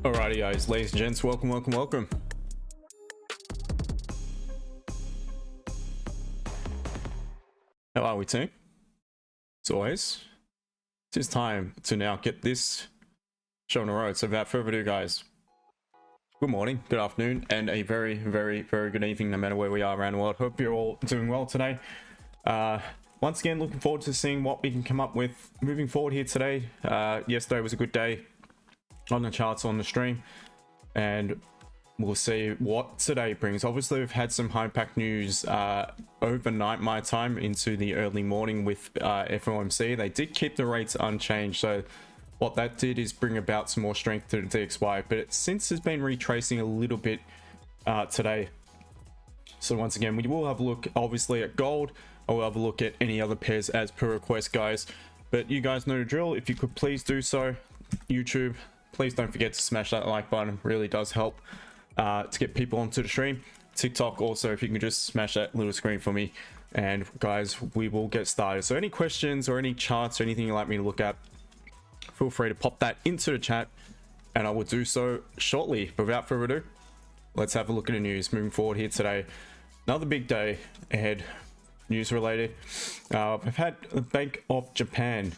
Alrighty guys, ladies and gents, welcome. How are we team? As always, it is time to now get this show on the road. So without further ado guys, good morning, good afternoon, and a very good evening no matter where we are around the world. Hope you're all doing well today. Once again, looking forward to seeing what we can come up with moving forward here today. Yesterday was a good day on the charts on the stream, and we'll see what today brings. Obviously we've had some high impact news overnight my time into the early morning with FOMC. They did keep the rates unchanged, so what that did is bring about some more strength to the DXY, but it since has been retracing a little bit today. So once again, we will have a look obviously at gold. I will have a look at any other pairs as per request guys, but you guys know the drill. If you could please do so, YouTube, please don't forget to smash that like button. It really does help to get people onto the stream. TikTok also, if you can just smash that little screen for me. And guys, we will get started. So any questions or any charts or anything you'd like me to look at, feel free to pop that into the chat and I will do so shortly. But without further ado, let's have a look at the news moving forward here today. Another big day ahead, news related. We've had the Bank of Japan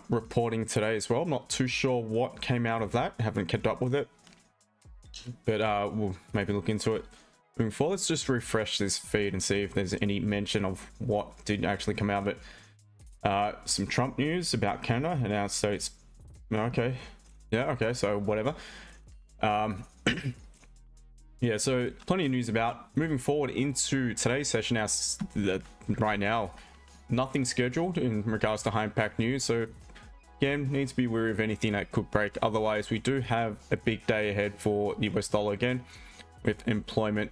reporting today as well. I'm not too sure what came out of that. I haven't kept up with it, but we'll maybe look into it moving forward. Let's just refresh this feed and see if there's any mention of what did actually come out of it. Some Trump news about Canada and our states. Okay, yeah, okay, so whatever. Yeah, so plenty of news about moving forward into today's session. Right now, nothing scheduled in regards to high impact news, so again, need to be wary of anything that could break. Otherwise, we do have a big day ahead for the US dollar again, with unemployment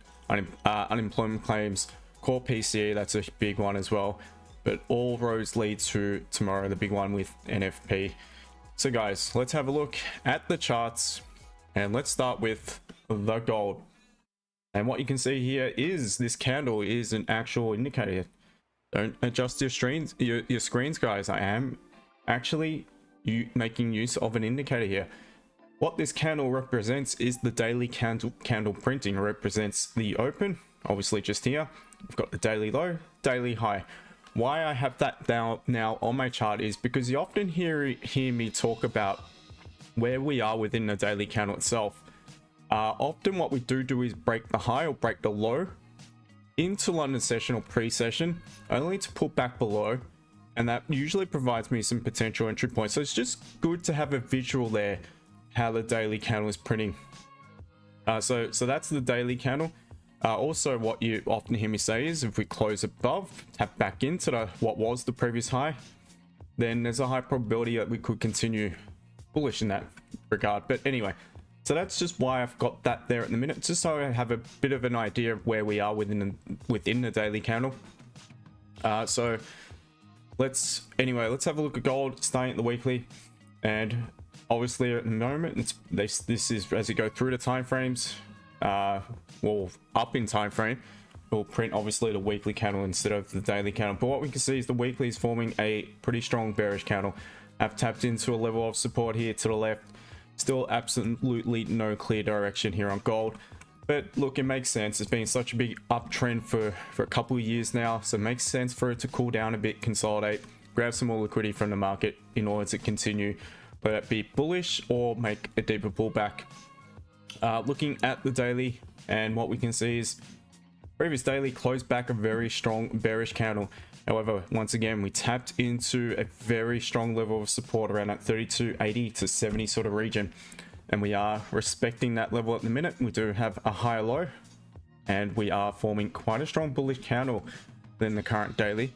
claims, core PCE, that's a big one as well. But all roads lead to tomorrow, the big one with NFP. So guys, let's have a look at the charts and let's start with the gold. And what you can see here is this candle is an actual indicator. Don't adjust your screens guys. I am actually making use of an indicator here. What this candle represents is the daily candle printing. It represents the open, obviously just here. We've got the daily low, daily high. Why I have that now on my chart is because you often hear me talk about where we are within the daily candle itself. Often what we do is break the high or break the low into London session or pre-session, only to pull back below, and that usually provides me some potential entry points. So it's just good to have a visual there how the daily candle is printing. So that's the daily candle. Also, what you often hear me say is if we close above, tap back into what was the previous high, then there's a high probability that we could continue bullish in that regard. But anyway, so that's just why I've got that there at the minute, just so I have a bit of an idea of where we are within the daily candle. So let's have a look at gold starting at the weekly, and obviously at the moment this is as you go through the time frames, well, up in time frame, we'll print obviously the weekly candle instead of the daily candle. But what we can see is the weekly is forming a pretty strong bearish candle. I've tapped into a level of support here to the left. Still absolutely no clear direction here on gold, but look, it makes sense. It's been such a big uptrend for a couple of years now, so it makes sense for it to cool down a bit, consolidate, grab some more liquidity from the market in order to continue, whether it be bullish or make a deeper pullback. Looking at the daily, and what we can see is previous daily closed back a very strong bearish candle. However, once again, we tapped into a very strong level of support around that 32.80 to 70 sort of region, and we are respecting that level at the minute. We do have a higher low, and we are forming quite a strong bullish candle than the current daily.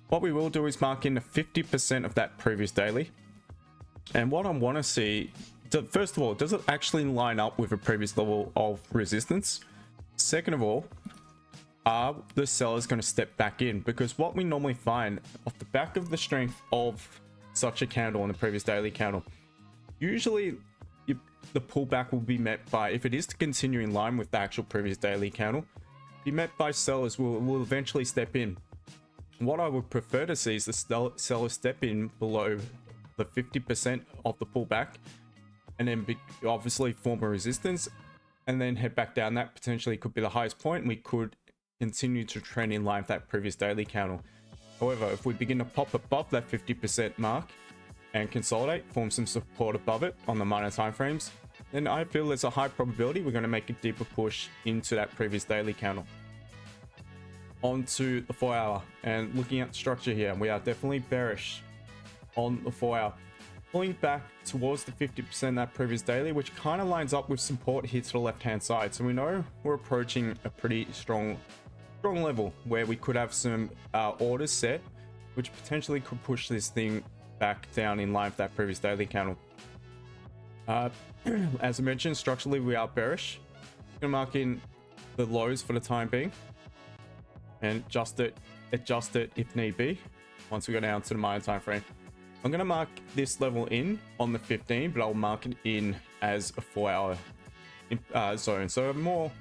What we will do is mark in the 50% of that previous daily, and what I want to see, first of all, does it actually line up with a previous level of resistance? Second of all, are the sellers going to step back in? Because what we normally find off the back of the strength of such a candle on the previous daily candle, usually the pullback will be met by, if it is to continue in line with the actual previous daily candle, be met by sellers who will eventually step in. What I would prefer to see is the sellers step in below the 50% of the pullback, and then obviously form a resistance and then head back down. That potentially could be the highest point. We could continue to trend in line with that previous daily candle. However, if we begin to pop above that 50% mark and consolidate, form some support above it on the minor time frames, then I feel there's a high probability we're going to make a deeper push into that previous daily candle. Onto the 4 hour, and looking at the structure here, we are definitely bearish on the 4 hour, pulling back towards the 50% that previous daily, which kind of lines up with support here to the left hand side. So we know we're approaching a pretty strong level where we could have some orders set, which potentially could push this thing back down in line with that previous daily candle. As I mentioned, structurally we are bearish. I'm gonna mark in the lows for the time being and adjust it if need be once we go down to the minor time frame. I'm going to mark this level in on the 15, but I'll mark it in as a 4 hour zone. So more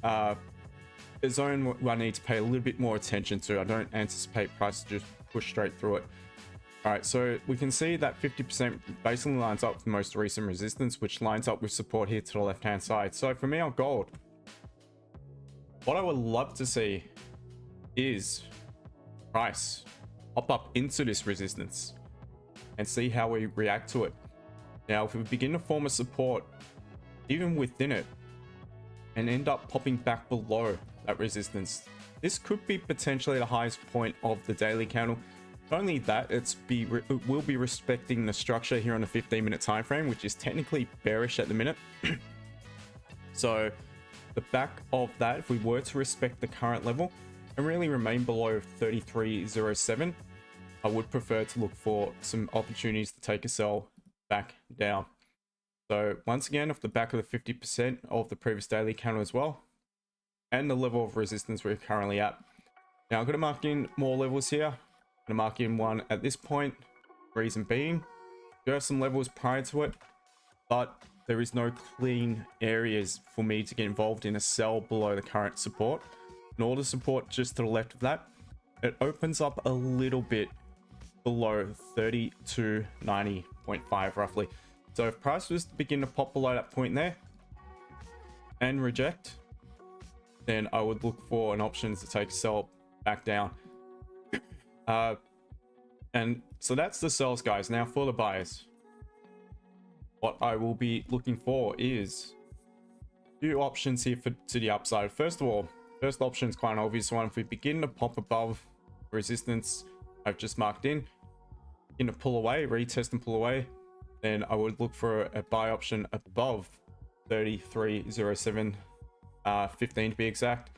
a zone I need to pay a little bit more attention to. I don't anticipate price to just push straight through it. All right, so we can see that 50% basically lines up with the most recent resistance, which lines up with support here to the left hand side. So for me on gold, what I would love to see is price hop up into this resistance and see how we react to it. Now, if we begin to form a support even within it and end up popping back below that resistance, this could be potentially the highest point of the daily candle. Not only that, it will be respecting the structure here on the 15-minute time frame, which is technically bearish at the minute. So the back of that, if we were to respect the current level and really remain below 33.07, I would prefer to look for some opportunities to take a sell back down. So once again, off the back of the 50% of the previous daily candle as well, and the level of resistance we're currently at. Now I'm going to mark in more levels here. I'm going to mark in one at this point. Reason being, there are some levels prior to it, but there is no clean areas for me to get involved in a sell below the current support, nor the support just to the left of that. It opens up a little bit below 32.90.5 roughly. So if price was to begin to pop below that point there and reject, then I would look for an option to take a sell back down. And so that's the sells, guys. Now for the buyers, what I will be looking for is two options here to the upside. First of all, first option is quite an obvious one. If we begin to pop above resistance I've just marked in to pull away, retest and pull away, then I would look for a buy option above 33.07, 15 to be exact.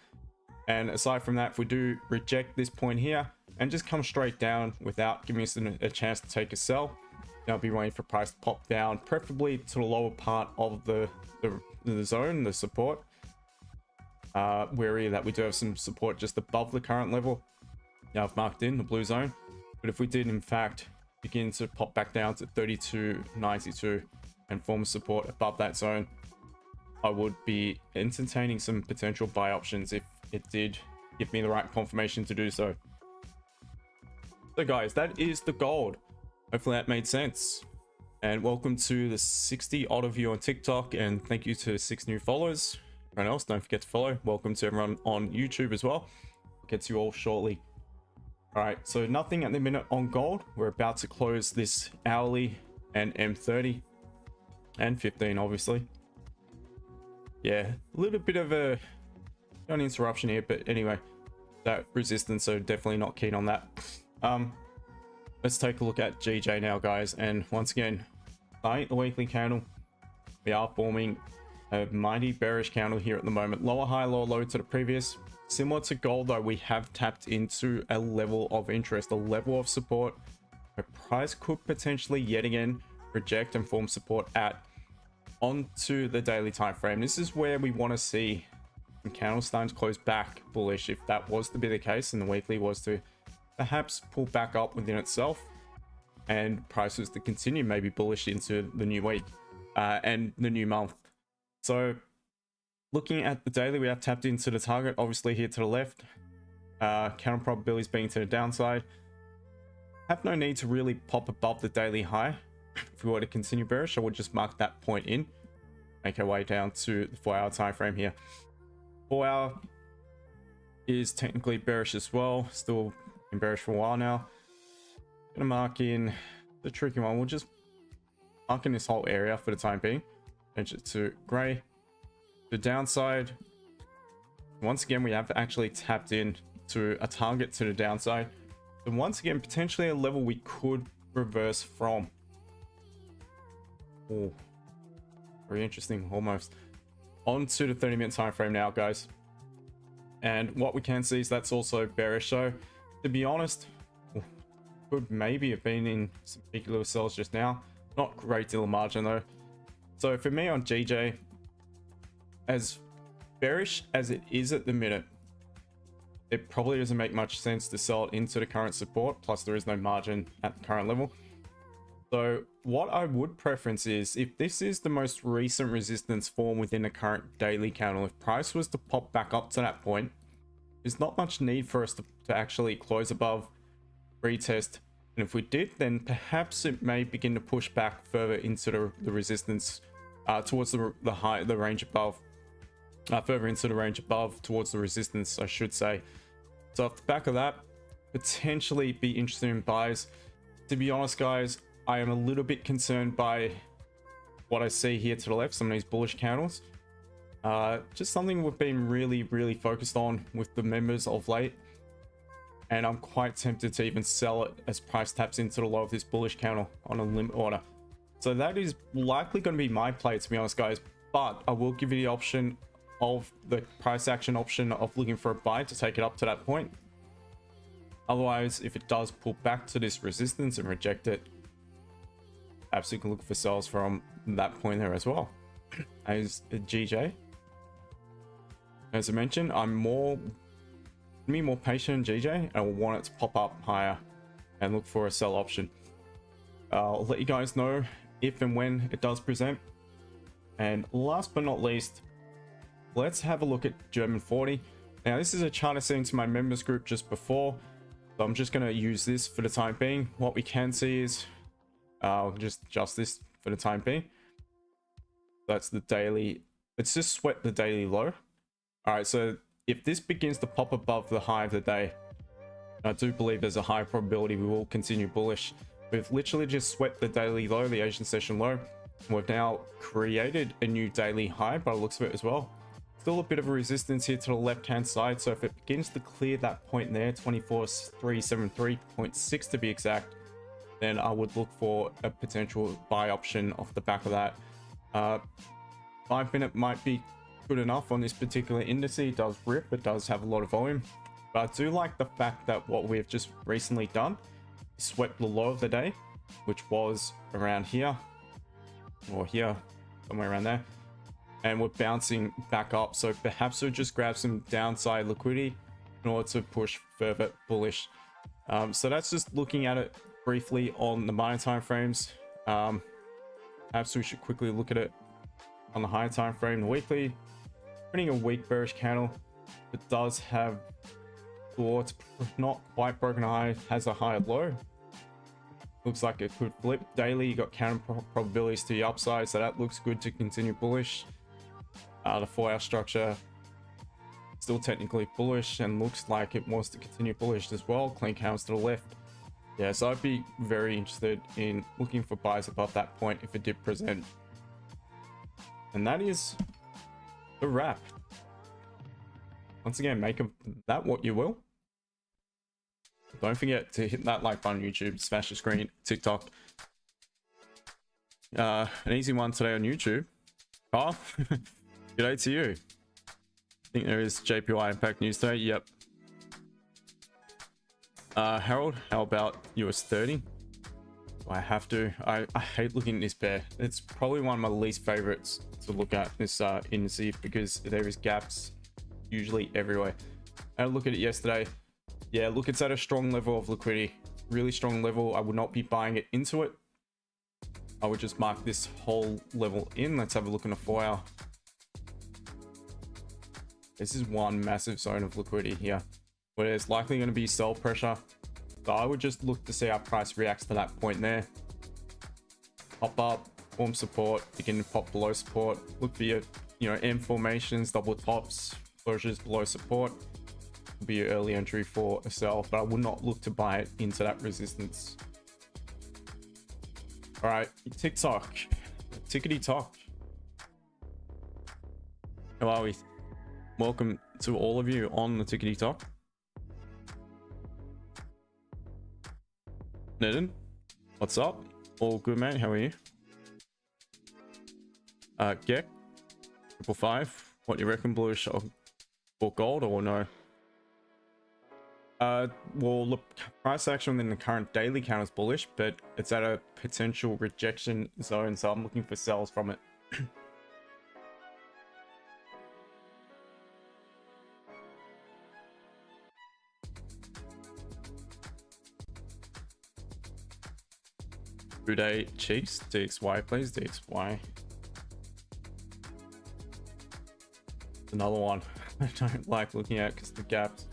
And aside from that, if we do reject this point here and just come straight down without giving us a chance to take a sell, then I'll be waiting for price to pop down, preferably to the lower part of the zone, the support. Wary that we do have some support just above the current level. Now I've marked in the blue zone, but if we did in fact begin to pop back down to 32.92 and form support above that zone, I would be entertaining some potential buy options if it did give me the right confirmation to do so. So guys, that is the gold. Hopefully that made sense. And welcome to the 60 odd of you on TikTok, and thank you to the 6 new followers. Everyone else, don't forget to follow. Welcome to everyone on YouTube as well. I'll get to you all shortly. All right, so nothing at the minute on gold. We're about to close this hourly and M30 and 15, obviously. Yeah, a little bit of an interruption here, but anyway, that resistance, so definitely not keen on that. Let's take a look at GJ now, guys. And once again, starting the weekly candle, we are forming a mighty bearish candle here at the moment. Lower high, lower low to the previous. Similar to gold though, we have tapped into a level of interest, a level of support. The price could potentially yet again reject and form support at onto the daily time frame. This is where we want to see some candles starting to close back bullish. If that was to be the case and the weekly was to perhaps pull back up within itself and prices to continue maybe bullish into the new week and the new month. So looking at the daily, we have tapped into the target, obviously here to the left. Counter probabilities being to the downside. Have no need to really pop above the daily high If we were to continue bearish, I would just mark that point in, make our way down to the 4 hour time frame here. 4 hour is technically bearish as well, still been bearish for a while now. Gonna mark in the tricky one. We'll just mark in this whole area for the time being, change it to gray. The downside, once again, we have actually tapped in to a target to the downside, and once again potentially a level we could reverse from. Oh, very interesting. Almost on to the 30-minute time frame now, guys, and what we can see is that's also bearish. So to be honest, could maybe have been in some big little sells just now. Not great deal of margin though. So for me on GJ, as bearish as it is at the minute, it probably doesn't make much sense to sell it into the current support, plus there is no margin at the current level. So what I would preference is, if this is the most recent resistance form within the current daily candle, if price was to pop back up to that point, there's not much need for us to actually close above, retest, and if we did, then perhaps it may begin to push back further into the resistance towards the range above, further into the range above towards the resistance, I should say. So off the back of that, potentially be interested in buys. To be honest, guys, I am a little bit concerned by what I see here to the left, some of these bullish candles. Just something we've been really focused on with the members of late, and I'm quite tempted to even sell it as price taps into the low of this bullish candle on a limit order. So that is likely going to be my play, to be honest, guys, but I will give you the option of the price action option of looking for a buy to take it up to that point. Otherwise, if it does pull back to this resistance and reject it, absolutely look for sells from that point there as well. As a GJ, as I mentioned, I'm more patient in GJ, and I will want it to pop up higher and look for a sell option. I'll let you guys know if and when it does present. And last but not least, let's have a look at German 40. Now this is a chart I sent into my members group just before, so I'm just going to use this for the time being. What we can see is I'll just adjust this for the time being. That's the daily. Let's just sweat the daily low. All right, so if this begins to pop above the high of the day, I do believe there's a high probability we will continue bullish. We've literally just swept the daily low, the Asian session low. We've now created a new daily high by the looks of it as well. Still a bit of a resistance here to the left hand side, so if it begins to clear that point there, 24,373.6 to be exact, then I would look for a potential buy option off the back of that. 5 minute might be good enough on this particular index. It does rip, it does have a lot of volume, but I do like the fact that what we've just recently done is swept the low of the day, which was around here or here, somewhere around there, and we're bouncing back up. So perhaps we'll just grab some downside liquidity in order to push further bullish. So that's just looking at it briefly on the minor time frames. Perhaps we should quickly look at it on the higher time frame, the weekly. Printing a weak bearish candle. It does have, or it's not quite broken high, has a higher low. Looks like it could flip. Daily, you got counter probabilities to the upside, so that looks good to continue bullish. The 4 hour structure still technically bullish and looks like it wants to continue bullish as well. Clean candles to the left. Yeah, so I'd be very interested in looking for buys above that point if it did present. And that is the wrap. Once again, make of that what you will. Don't forget to hit that like button on YouTube, smash the screen, TikTok. An easy one today on YouTube. Oh, good day to you. I think there is JPY impact news today. Yep. Harold, how about US 30? I have to. I hate looking at this pair. It's probably one of my least favorites to look at, this indice, because there is gaps usually everywhere. I had a look at it yesterday. Yeah, look, it's at a strong level of liquidity, really strong level. I would not be buying it into it. I would just mark this whole level in. Let's have a look in a 4 hour. This is one massive zone of liquidity here, where there's likely going to be sell pressure. So I would just look to see how price reacts to that point there. pop up, form support, begin to pop below support. Look for your, M formations, double tops, closures below support. Will be your early entry for a sell, but I would not look to buy it into that resistance. All right, TikTok, tickety talk. How are we? Welcome to all of you on the tickety talk. Nedden, what's up? All good, mate. How are you? Gek, 555. What do you reckon, bullish or gold or no? Well, look, price action in the current daily count is bullish, but it's at a potential rejection zone, so I'm looking for sells from it. Day cheeks, DXY, please. DXY. Another one I don't like looking at because the gaps.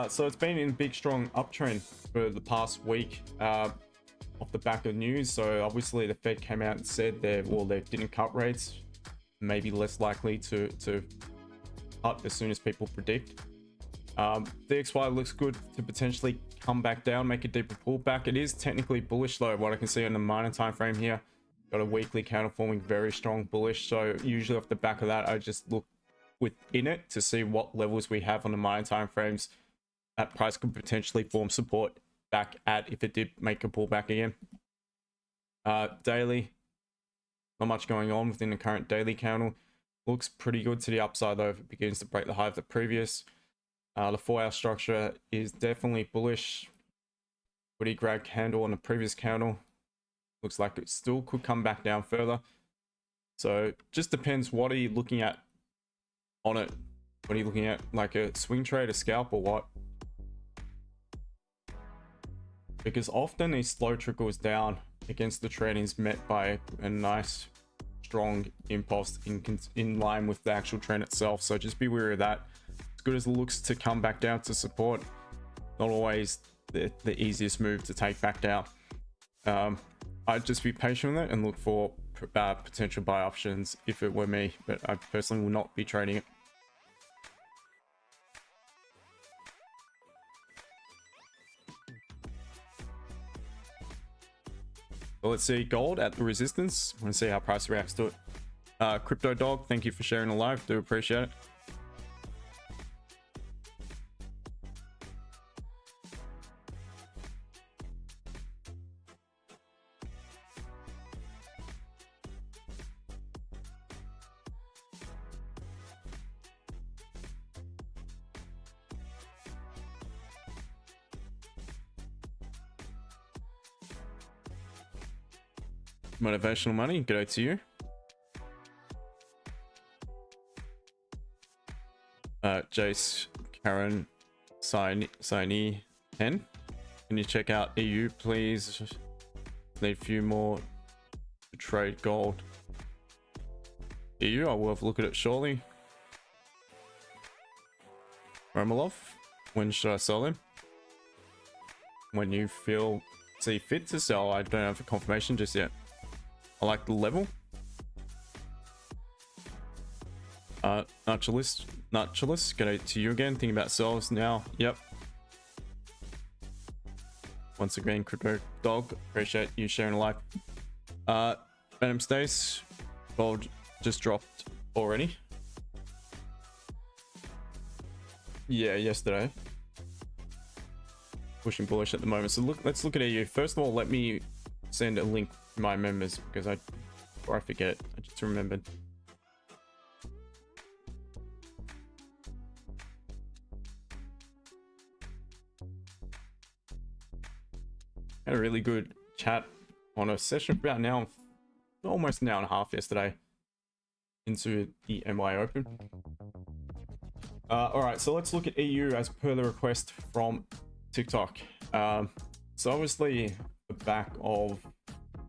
So it's been in a big strong uptrend for the past week off the back of news. So obviously the Fed came out and said they didn't cut rates, maybe less likely to cut as soon as people predict. DXY looks good to potentially come back down, make a deeper pullback. It is technically bullish though, what I can see on the minor time frame here. Got a weekly counter forming very strong bullish, so usually off the back of that I just look within it to see what levels we have on the minor time frames that price could potentially form support back at if it did make a pullback again. Daily, not much going on within the current daily candle. Looks pretty good to the upside though if it begins to break the high of the previous. The 4-hour structure is definitely bullish. Pretty grab candle on the previous candle. Looks like it still could come back down further. So just depends, what are you looking at on it? What are you looking at, like a swing trade, a scalp, or what? Because often these slow trickles down against the trend is met by a nice strong impulse in line with the actual trend itself. So just be wary of that. As good as it looks to come back down to support, not always the easiest move to take back down. I'd just be patient with it and look for potential buy options if it were me, but I personally will not be trading it. So let's see gold at the resistance. I want to see how price reacts to it. Crypto Dog, thank you for sharing the live. Do appreciate it. Motivational money, good day to you. Jace, Karen, Signy 10. Can you check out EU, please? Need a few more to trade gold. EU, I will have a look at it shortly. Romalov, when should I sell him? When you see fit to sell. I don't have a confirmation just yet. I like the level. Nutulus, g'day to you again. Thinking about sells now. Yep. Once again, Crypto Dog, appreciate you sharing a live. Venom Stace, gold just dropped already. Yeah, yesterday. Pushing bullish at the moment. So let's look at EU. First of all, let me send a link to my members because before I forget, I just remembered. Had a really good chat on a session about almost an hour and a half yesterday into the MI Open. All right, so let's look at EU as per the request from TikTok. So obviously the back of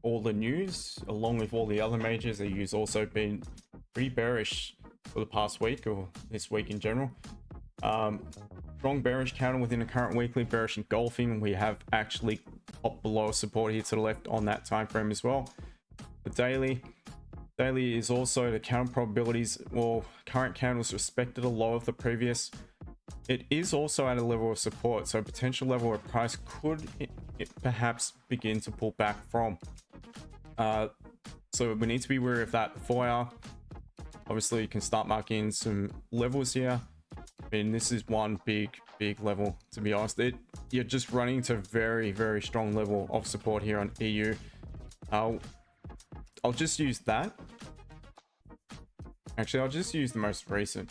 all the news, along with all the other majors, EU's also been pretty bearish for the past week, or this week in general. Strong bearish counter within the current weekly, bearish engulfing. We have actually pop below support here to the left on that time frame as well. The daily is also the counter probabilities, well, current candles respected a low of the previous. It is also at a level of support, so potential level of price could it perhaps begin to pull back from. So we need to be wary of that. 4 hour, obviously you can start marking some levels here. I mean, this is one big level, to be honest. You're just running to very strong level of support here on EU. I'll just use that. Actually, I'll just use the most recent.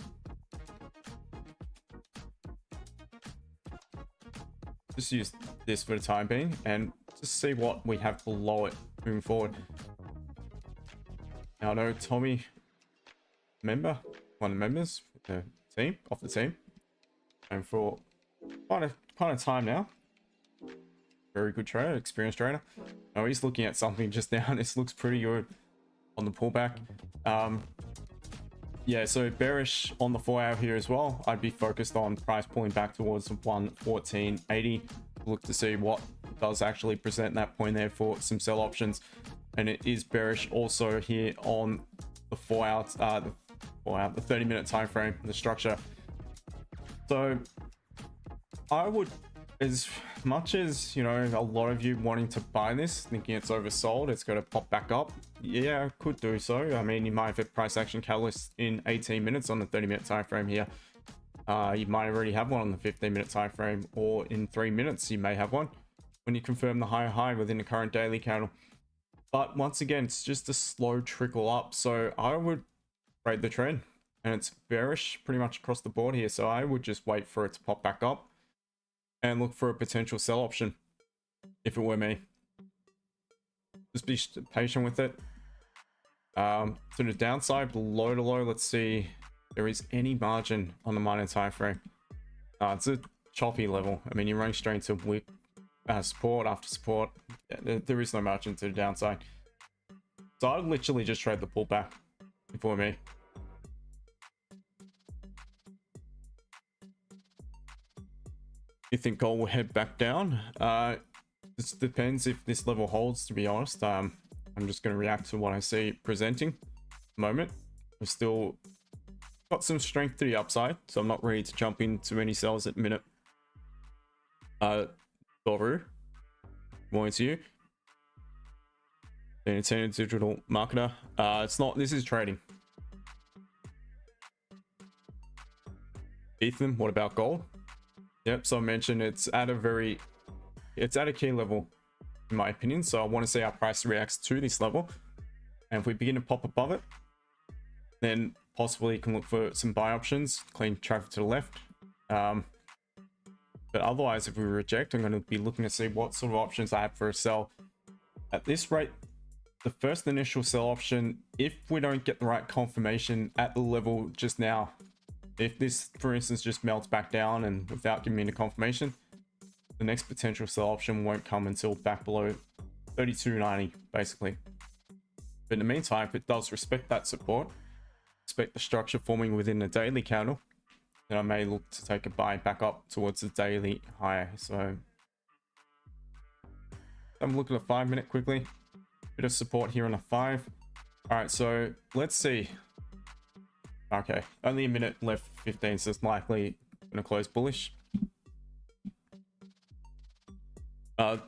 Just use this for the time being and just see what we have below it moving forward. Now I know Tommy, one of the members of the team, and for quite a time now. Very good trader, experienced trader. Now he's looking at something just now. This looks pretty good on the pullback. Yeah, so bearish on the 4 hour here as well. I'd be focused on price pulling back towards 114.80. Look to see what does actually present that point there for some sell options. And it is bearish also here on the 4 hour, the 30-minute time frame, the structure. So I would, as much as, you know, a lot of you wanting to buy this, thinking it's oversold, it's going to pop back up. Yeah, I could do so. I mean, you might have a price action catalyst in 18 minutes on the 30-minute time frame here. You might already have one on the 15-minute time frame, or in 3 minutes you may have one when you confirm the higher high within the current daily candle. But once again, it's just a slow trickle up, so I would trade the trend, and it's bearish pretty much across the board here. So I would just wait for it to pop back up and look for a potential sell option if it were me. Just be patient with it. To the downside, below the low, let's see if there is any margin on the minor time frame. It's a choppy level. I mean, you're running straight into wick, support after support. Yeah, there is no margin to the downside. So I'd literally just trade the pullback if it were me. You think gold will head back down? This depends if this level holds, to be honest. I'm just going to react to what I see presenting at the moment. I've still got some strength to the upside, so I'm not ready to jump into any sells at the minute. Doru, morning to you. Being a digital marketer. It's not, this is trading. Ethan, what about gold? Yep, so I mentioned it's at a key level in my opinion, so I want to see how price reacts to this level, and if we begin to pop above it, then possibly you can look for some buy options, clean traffic to the left. But otherwise, if we reject, I'm going to be looking to see what sort of options I have for a sell. At this rate, the first initial sell option, if we don't get the right confirmation at the level just now, if this, for instance, just melts back down and without giving me the confirmation, the next potential sell option won't come until back below 32.90, basically. But in the meantime, if it does respect that support, respect the structure forming within the daily candle, then I may look to take a buy back up towards the daily high. So I'm looking at a 5 minute quickly. Bit of support here on a 5. All right, so let's see. Okay, only a minute left, 15, so it's likely gonna close bullish.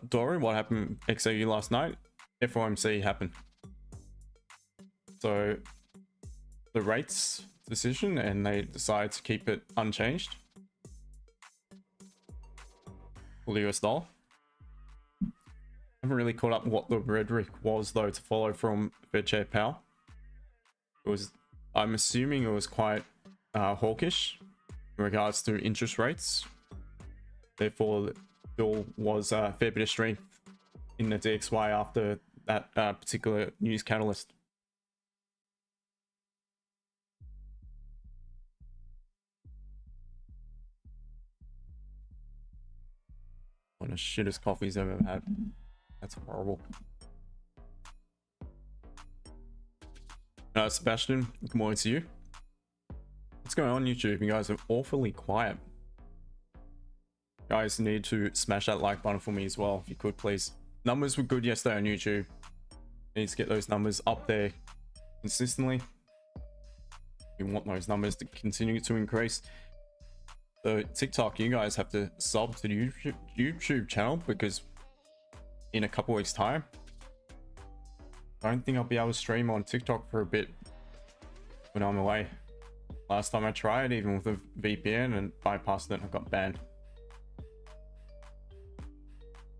Dory, what happened XAU last night? FOMC happened. So the rates decision, and they decided to keep it unchanged for the US dollar. I haven't really caught up what the rhetoric was though to follow from Fed Chair Powell. It was, I'm assuming it was quite hawkish in regards to interest rates. Therefore, there was a fair bit of strength in the DXY after that particular news catalyst. One of the shittest coffees I've ever had. That's horrible. Sebastian, good morning to you. What's going on YouTube? You guys are awfully quiet. guys need to smash that like button for me as well, if you could please. Numbers were good yesterday on YouTube. Need to get those numbers up there consistently. We want those numbers to continue to increase. So TikTok, you guys have to sub to the YouTube channel, because in a couple weeks time, I don't think I'll be able to stream on TikTok for a bit when I'm away. Last time I tried, even with a VPN, and bypassed it, I got banned.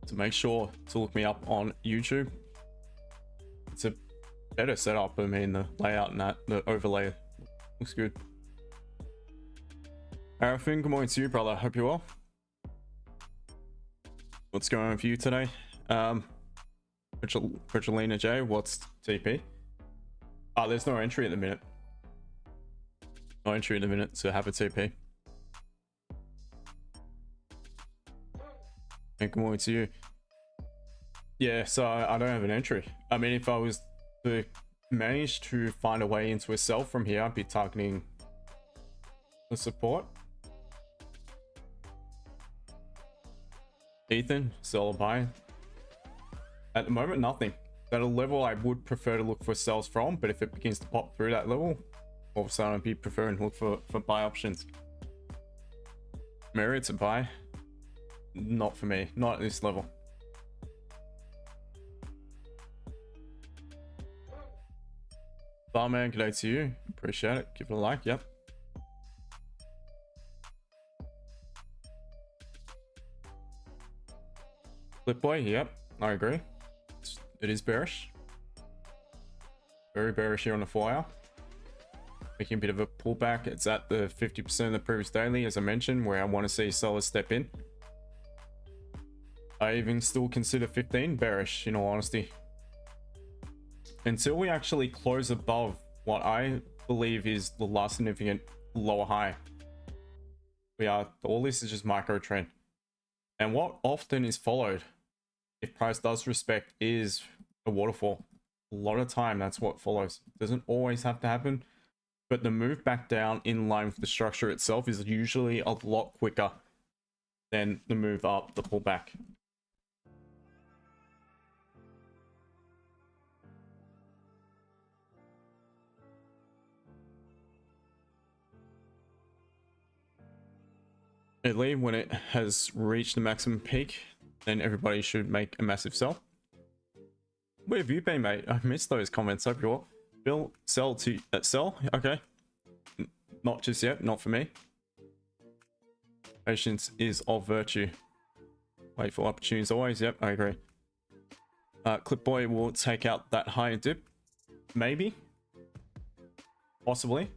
So make sure to look me up on YouTube. It's a better setup. I mean, the layout and that, the overlay looks good. Arafin, good morning to you, brother. Hope you're well. What's going on for you today? Petrolina J, what's TP? There's no entry at the minute. No entry in a minute to have a TP. And good morning to you. Yeah, so I don't have an entry. I mean, if I was to manage to find a way into a sell from here, I'd be targeting the support. Ethan, sell or buy? At the moment, nothing. At a level I would prefer to look for sells from, but if it begins to pop through that level, all of a sudden I'd be preferring to look for buy options. Marriott to buy? Not for me, not at this level. Barman, good day to you. Appreciate it. Give it a like. Yep. Flip boy. Yep. I agree. It is bearish. Very bearish here on the 4 hour. Making a bit of a pullback. It's at the 50% of the previous daily, as I mentioned, where I want to see sellers step in. I even still consider 15 bearish, in all honesty. Until we actually close above what I believe is the last significant lower high. All this is just micro trend. And what often is followed, if price does respect, is a waterfall. A lot of time, that's what follows. Doesn't always have to happen, but the move back down in line with the structure itself is usually a lot quicker than the move up, the pullback. Lee, when it has reached the maximum peak, then everybody should make a massive sell. Where have you been, mate? I missed those comments. Hope you're well. Bill, sell to sell. Okay, not just yet. Not for me. Patience is of virtue. Wait for opportunities always. Yep, I agree. Clipboy will take out that higher dip. Maybe. Possibly.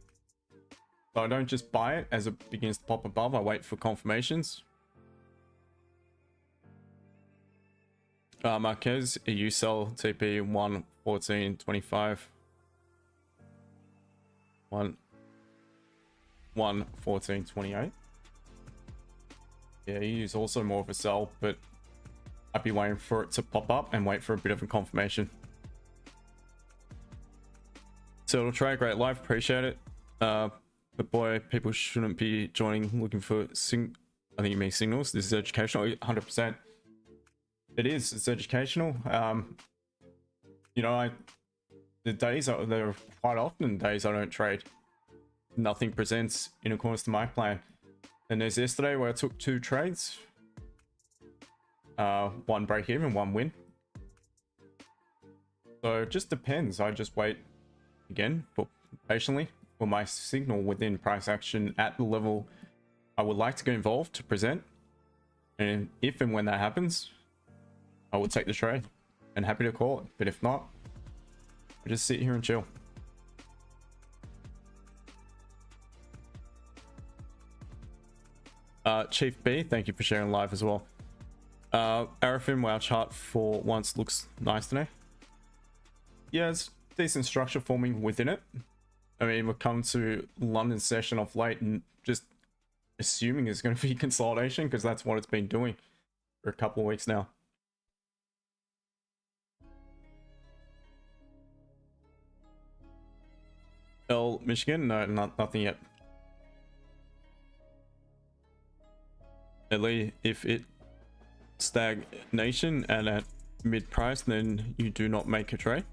So I don't just buy it as it begins to pop above. I wait for confirmations. Marquez, you sell TP 114.25. 114.28. Yeah, he is also more of a sell, but I'd be waiting for it to pop up and wait for a bit of a confirmation. So it'll try a great live, appreciate it. But boy, people shouldn't be joining looking for I think you mean signals. This is educational. 100%. It is. It's educational. You know, there are quite often days I don't trade. Nothing presents in accordance to my plan. And there's yesterday where I took 2 trades. One break even, 1 win. So it just depends. I just wait again, but patiently, for my signal within price action at the level I would like to get involved to present. And if and when that happens, I will take the trade and happy to call it. But if not, I just sit here and chill. Chief B, thank you for sharing live as well. Arafin, wow, chart for once looks nice today. Yeah, it's decent structure forming within it. I mean, we've come to London session off late and just assuming it's going to be consolidation, because that's what it's been doing for a couple of weeks now. Michigan? No, nothing yet. At least if it stagnation and at mid price, then you do not make a trade.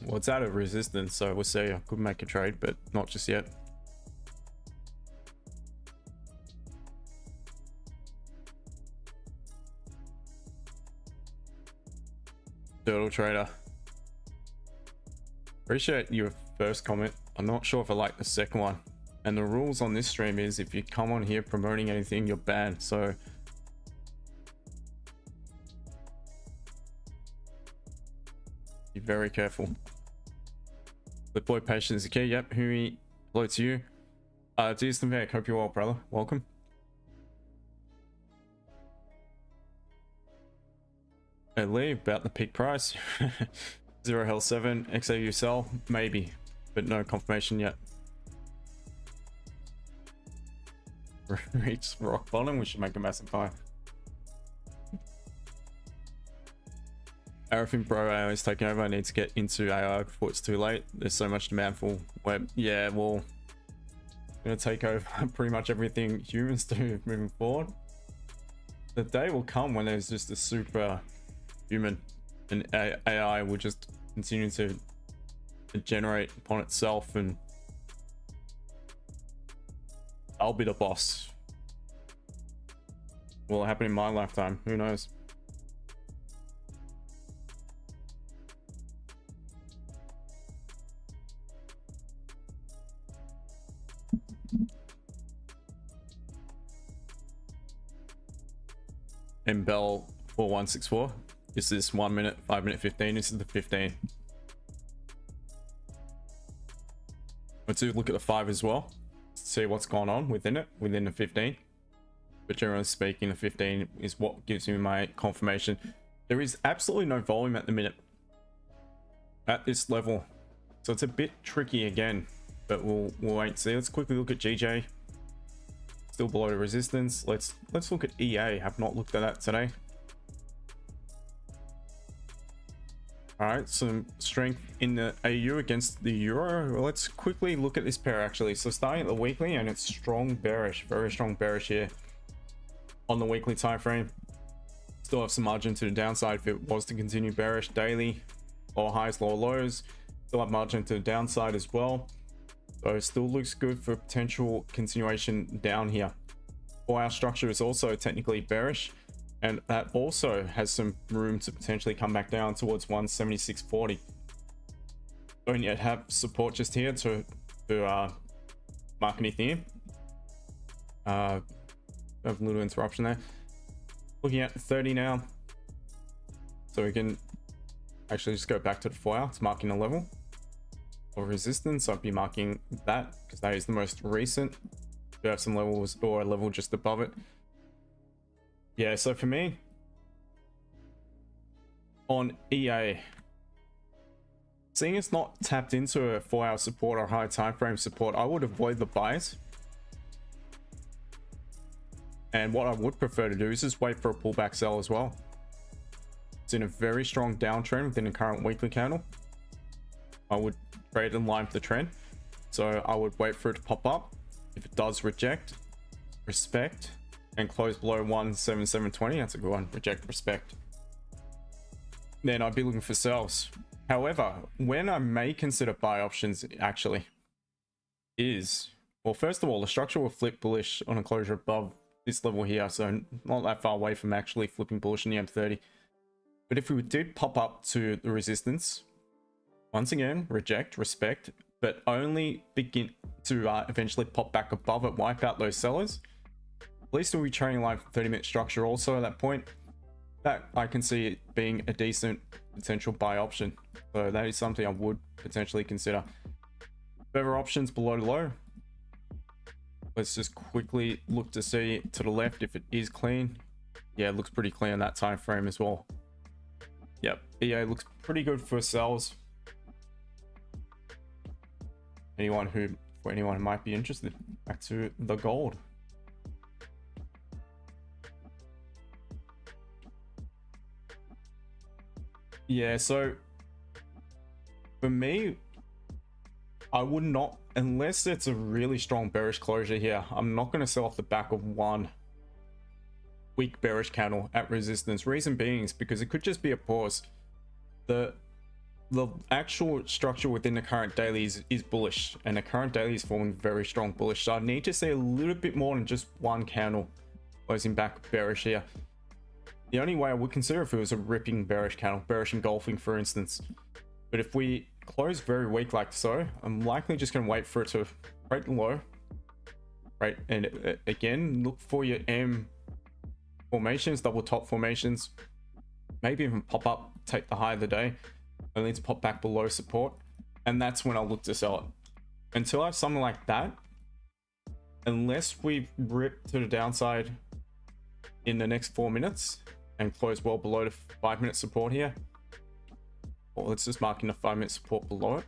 Well, it's out of resistance, so we'll say I could make a trade, but not just yet. Turtle trader, appreciate your first comment. I'm not sure if I like the second one. And the rules on this stream is if you come on here promoting anything, you're banned. So be very careful. Deploy patience is key. Yep. Huey, hello to you. Jason Vic, hope you're well, brother. Welcome. Lee, about the peak price. 0L7 XAU sell, maybe, but no confirmation yet. Reach rock bottom, we should make a massive buy. Arafin Bro AI is taking over. I need to get into AI before it's too late. There's so much demand for web. Yeah, well, gonna take over pretty much everything humans do moving forward. The day will come when there's just a super human and AI will just continue to generate upon itself, and I'll be the boss. Will it happen in my lifetime? Who knows? And Bell 4164. This is 1 minute, 5 minute 15. This is the 15. Let's look at the 5 as well. See what's going on within it, within the 15. But generally speaking, the 15 is what gives me my confirmation. There is absolutely no volume at the minute at this level, so it's a bit tricky again. But we'll wait and see. Let's quickly look at GJ. Still below the resistance. Let's look at EA. Have not looked at that today. All right, some strength in the AU against the Euro. Well, let's quickly look at this pair actually. So starting at the weekly, and it's strong bearish, very strong bearish here on the weekly time frame. Still have some margin to the downside if it was to continue bearish. Daily, lower highs, lower lows. Still have margin to the downside as well. So it still looks good for potential continuation down here. 4 hour structure is also technically bearish, and that also has some room to potentially come back down towards 176.40. Don't yet have support just here to mark anything. Have a little interruption there. Looking at 30 now, so we can actually just go back to the 4 hour. It's marking a level of resistance. I'd be marking that because that is the most recent. We have some levels or a level just above it. Yeah, so for me on EA, seeing it's not tapped into a 4 hour support or high time frame support, I would avoid the buys. And what I would prefer to do is just wait for a pullback sell as well. It's in a very strong downtrend within the current weekly candle. I would trade in line with the trend, so I would wait for it to pop up. If it does reject, respect, and close below 177.20, that's a good one. Reject, respect, then I'd be looking for sells. However, when I may consider buy options actually is, well, first of all, the structure will flip bullish on a closure above this level here, so not that far away from actually flipping bullish in the M30. But if we did pop up to the resistance, once again, reject, respect, but only begin to eventually pop back above it, wipe out those sellers. At least we'll be trading like 30-minute structure also at that point. That I can see it being a decent potential buy option. So that is something I would potentially consider. Further options below the low. Let's just quickly look to see to the left if it is clean. Yeah, it looks pretty clean in that time frame as well. Yep, EA looks pretty good for sells. For anyone who might be interested. Back to the gold. Yeah, so for me, I would not, unless it's a really strong bearish closure here. I'm not going to sell off the back of one weak bearish candle at resistance. Reason being is because it could just be a pause. The actual structure within the current daily is bullish, and the current daily is forming very strong bullish. So I need to see a little bit more than just one candle closing back bearish here. The only way I would consider if it was a ripping bearish candle, bearish engulfing for instance. But if we close very weak like so, I'm likely just going to wait for it to break the low, right? And again, look for your M formations, double top formations, maybe even pop up, take the high of the day, only to pop back below support, and that's when I'll look to sell it. Until I have something like that, unless we rip to the downside in the next 4 minutes and close well below the 5-minute support here, or let's just mark in the 5-minute support below it.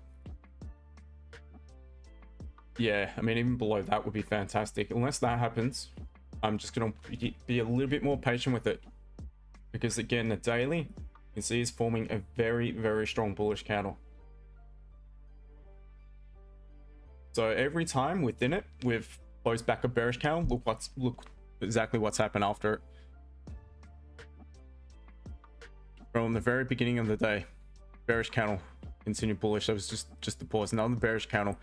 Yeah, I mean, even below that would be fantastic. Unless that happens, I'm just going to be a little bit more patient with it, because again, the daily, you can see, is forming a very, very strong bullish candle. So every time within it, we've closed back a bearish candle. Look exactly what's happened after it. From the very beginning of the day, bearish candle, continue bullish. That was just the pause. Another bearish candle,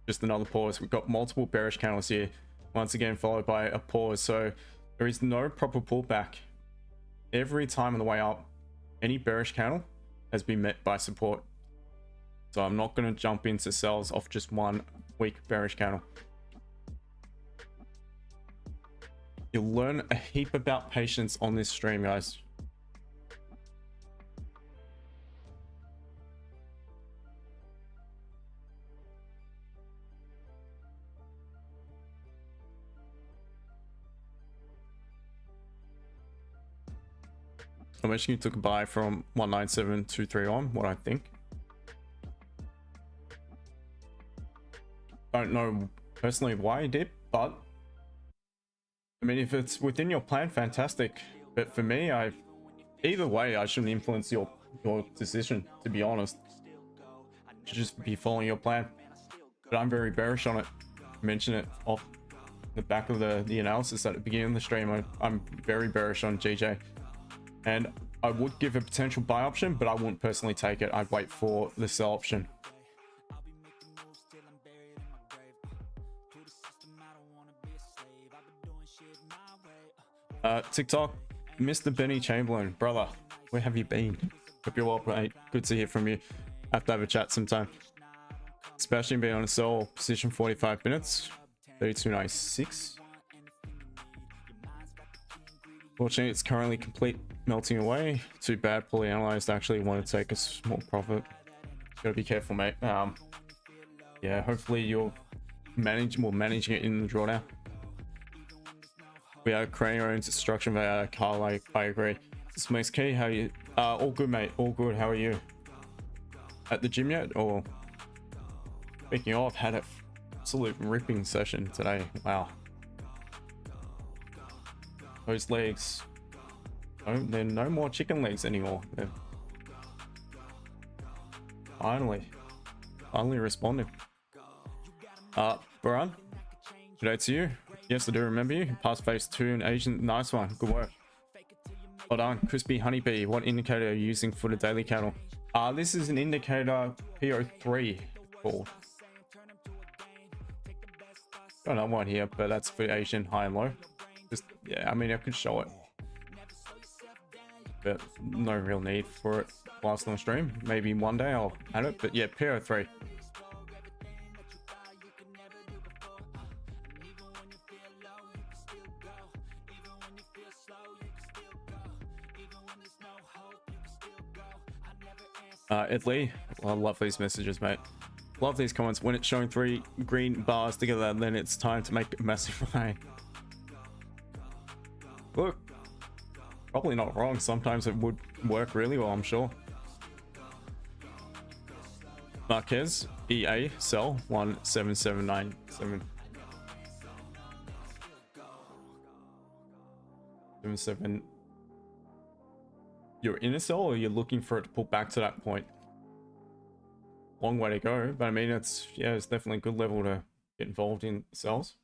just another pause. We've got multiple bearish candles here, once again followed by a pause. So there is no proper pullback. Every time on the way up, any bearish candle has been met by support. So I'm not going to jump into sells off just one weak bearish candle. You'll learn a heap about patience on this stream, guys. I'm actually took a buy from 197.23 on, what I think. Don't know personally why he did, but I mean, if it's within your plan, fantastic. But for me, either way, I shouldn't influence your decision, to be honest. You should just be following your plan. But I'm very bearish on it. I mentioned it off the back of the analysis at the beginning of the stream. I'm very bearish on GJ. And I would give a potential buy option, but I wouldn't personally take it. I'd wait for the sell option. TikTok, Mr. Benny Chamberlain, brother, where have you been? Hope you're well, mate. Good to hear from you. Have to have a chat sometime. Sebastian being on a sell position 45 minutes, 32.96. Fortunately, it's currently complete melting away. Too bad, poorly analyzed. Actually want to take a small profit. Gotta be careful, mate. Yeah, hopefully you're managing it in the drawdown. We are creating our own destruction via car, like I agree. This makes key. How are you? All good, mate. All good. How are you? At the gym yet? Or speaking of, had an absolute ripping session today. Wow. Those legs. Oh, they're no more chicken legs anymore. They're finally responding. Baran, good day to you. Yes, I do remember you. Past phase 2 in Asian. Nice one. Good work. Well done. Crispy Honeybee. What indicator are you using for the daily candle? This is an indicator P03 called. Got another one here, but that's for Asian high and low. Just, yeah, I mean, I could show it, but no real need for it whilst on stream. Maybe one day I'll add it, but yeah, P03. Ed Lee, I love these messages, mate. Love these comments. When it's showing 3 green bars together, then it's time to make a massive buy. Look, probably not wrong. Sometimes it would work really well, I'm sure. Marquez, EA, sell 17797. 77. You're in a sell, or you're looking for it to pull back to that point? long way to go, but I mean, it's definitely a good level to get involved in sells.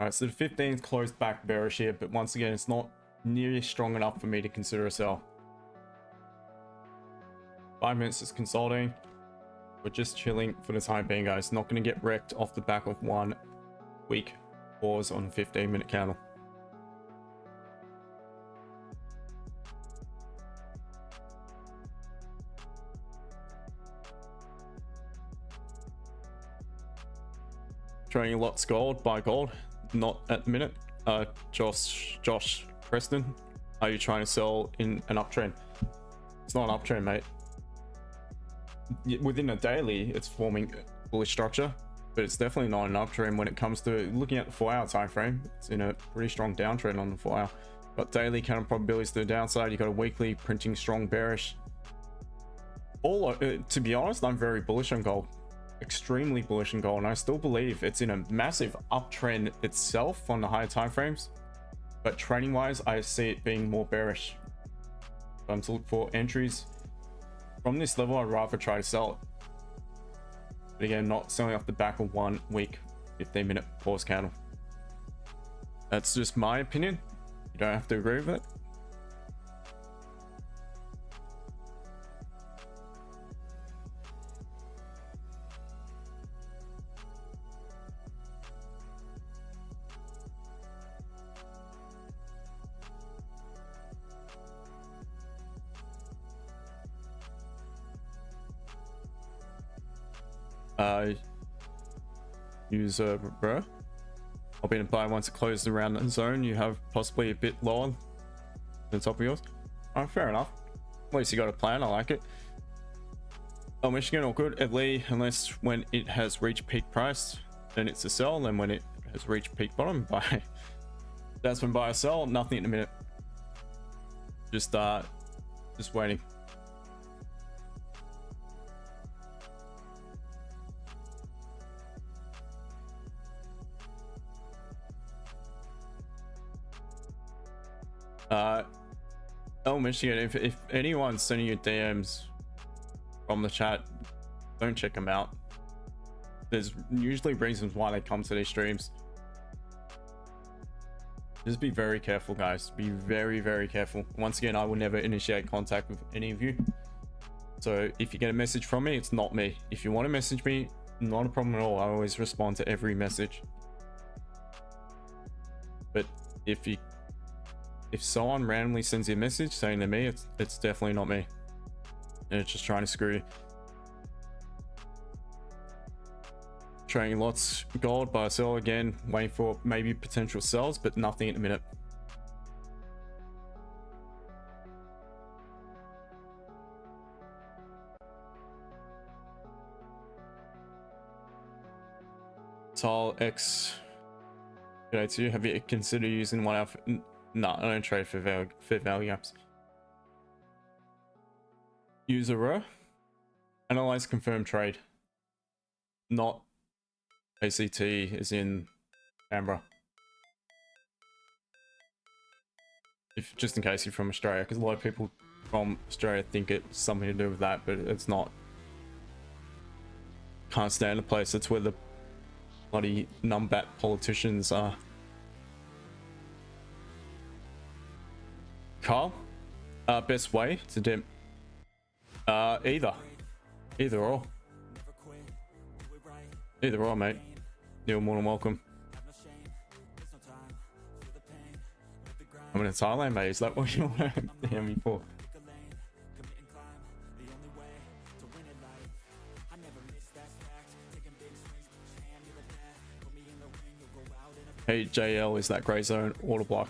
All right, so the 15th closed back bearish here, but once again, it's not nearly strong enough for me to consider a sell. 5 minutes is consolidating. We're just chilling for the time being, guys. Not going to get wrecked off the back of 1 week pause on 15-minute candle. Trading lots gold, buy gold. Not at the minute. Josh Preston, are you trying to sell in an uptrend? It's not an uptrend, mate. Within a daily, it's forming bullish structure, but it's definitely not an uptrend when it comes to looking at the 4-hour time frame. It's in a pretty strong downtrend on the 4-hour. Got daily counter probabilities to the downside. You got a weekly printing strong bearish. To be honest, I'm very bullish on gold. Extremely bullish on gold, and I still believe it's in a massive uptrend itself on the higher time frames, but trading wise I see it being more bearish. If I'm to look for entries from this level, I'd rather try to sell it, but again, not selling off the back of 1 week 15-minute pause candle. That's just my opinion. You don't have to agree with it. Use bro. I'll be in a buy once it closes around the zone. You have possibly a bit lower than the top of yours. Alright, fair enough. At least you got a plan. I like it. Oh, Michigan, all good. At Lee, unless when it has reached peak price, then it's a sell. Then when it has reached peak bottom, buy. That's when buy or sell. Nothing in a minute. Just waiting. Oh, Michigan, if anyone's sending you DMs from the chat, don't check them out. There's usually reasons why they come to these streams. Just be very careful, guys. Be very, very careful. Once again, I will never initiate contact with any of you. So if you get a message from me, it's not me. If you want to message me, not a problem at all. I always respond to every message. But if someone randomly sends you a message saying to me, it's definitely not me, and it's just trying to screw you. Trading lots gold, buy or sell again, waiting for maybe potential sells, but nothing at the minute. Tile X, to have you considered using 1 hour? No, I don't trade for fair value gaps. Use a row. Analyze, confirm trade. Not A.C.T. is in Canberra. Just in case you're from Australia, because a lot of people from Australia think it's something to do with that, but it's not. Can't stand the place. That's where the bloody numbat politicians are. Carl, best way to dim. Either or, mate. You're more than welcome. I'm in Thailand, mate. Is that what you want to hear me for? Hey JL, is that grey zone order block?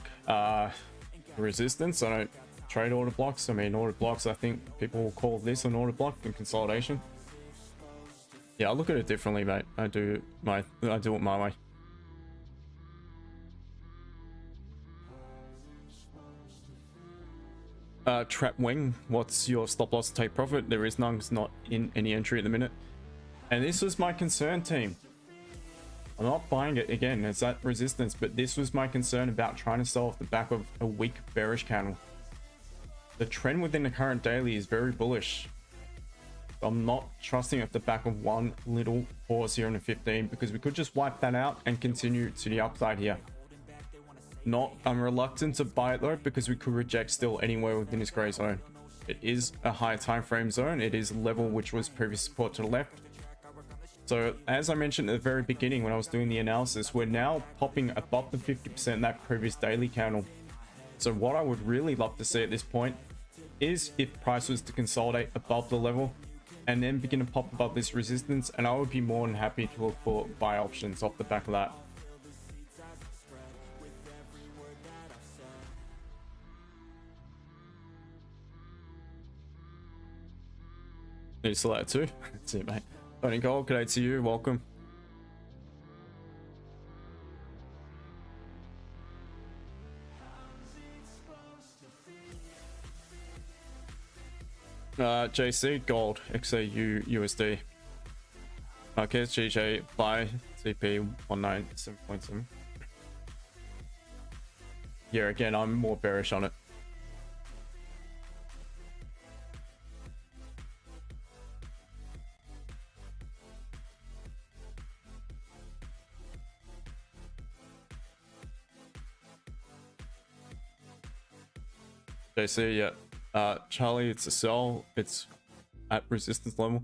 Resistance. I don't trade order blocks. I mean, order blocks, I think people will call this an order block in consolidation. Yeah, I look at it differently, mate. I do it my way. Trap wing, what's your stop loss to take profit? There is none. It's not in any entry at the minute, and this was my concern, team. I'm not buying it again. It's that resistance, but this was my concern about trying to sell off the back of a weak bearish candle. the trend within the current daily is very bullish. I'm not trusting at the back of one little pause here on the 15, because we could just wipe that out and continue to the upside here. I'm reluctant to buy it though, because we could reject still anywhere within this gray zone. It is a high time frame zone. It is level which was previous support to the left. So as I mentioned at the very beginning when I was doing the analysis, we're now popping above the 50% that previous daily candle. So what I would really love to see at this point is if price was to consolidate above the level and then begin to pop above this resistance, and I would be more than happy to look for buy options off the back of that. Need to select too. That's it, mate. Tony Gold, good day to you. Welcome. JC Gold XAUUSD. Okay, it's GJ buy CP 197.7. Yeah, again, I'm more bearish on it. JC, yeah. Charlie, it's a sell. It's at resistance level.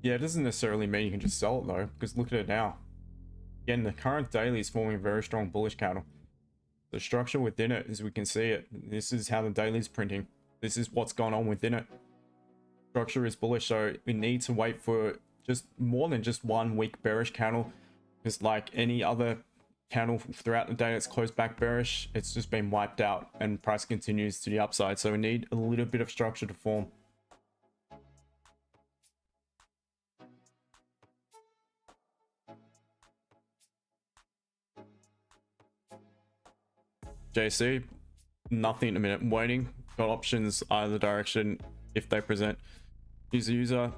Yeah, it doesn't necessarily mean you can just sell it though, because look at it now. Again, the current daily is forming a very strong bullish candle. The structure within it, as we can see it, this is how the daily is printing. This is what's going on within it. Structure is bullish, so we need to wait for just more than just 1 week bearish candle. Because like any other candle throughout the day, it's closed back bearish, it's just been wiped out and price continues to the upside. So we need a little bit of structure to form. JC, nothing in a minute. Waiting. Got options either direction if they present. User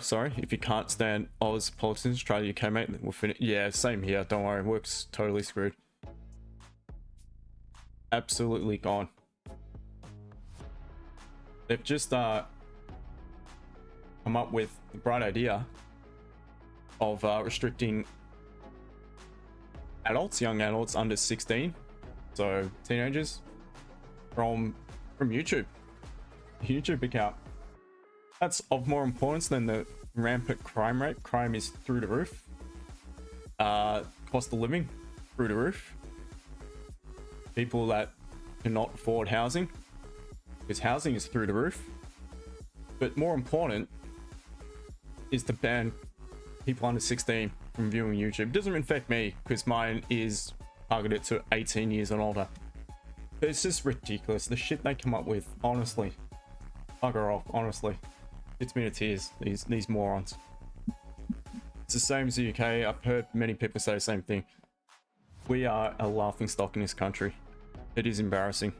sorry. If you can't stand Oz politicians, try the UK, mate. We'll finish. Yeah, same here. Don't worry. Work's totally screwed. Absolutely gone. They've just come up with the bright idea of restricting adults, young adults under 16, so teenagers, from YouTube account. That's of more importance than the rampant crime rate. Crime is through the roof. Cost of living through the roof. People that cannot afford housing, because housing is through the roof. But more important is to ban people under 16 from viewing YouTube. It doesn't affect me because mine is targeted to 18 years and older. But it's just ridiculous, the shit they come up with. Honestly, bugger off. Honestly, it's me to tears, these morons. It's the same as the UK. I've heard many people say the same thing. We are a laughing stock in this country. It is embarrassing.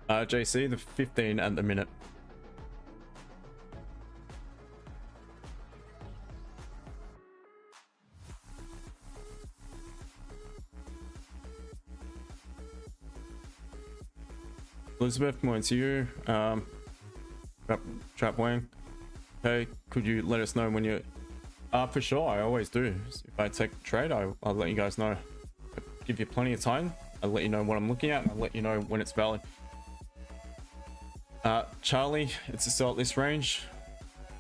JC, the 15 at the minute. Elizabeth, going to you. Trap Wang. Hey, could you let us know when you... for sure, I always do. If I take a trade, I'll let you guys know. I'll give you plenty of time. I'll let you know what I'm looking at, and I'll let you know when it's valid. Charlie, it's a sell at this range.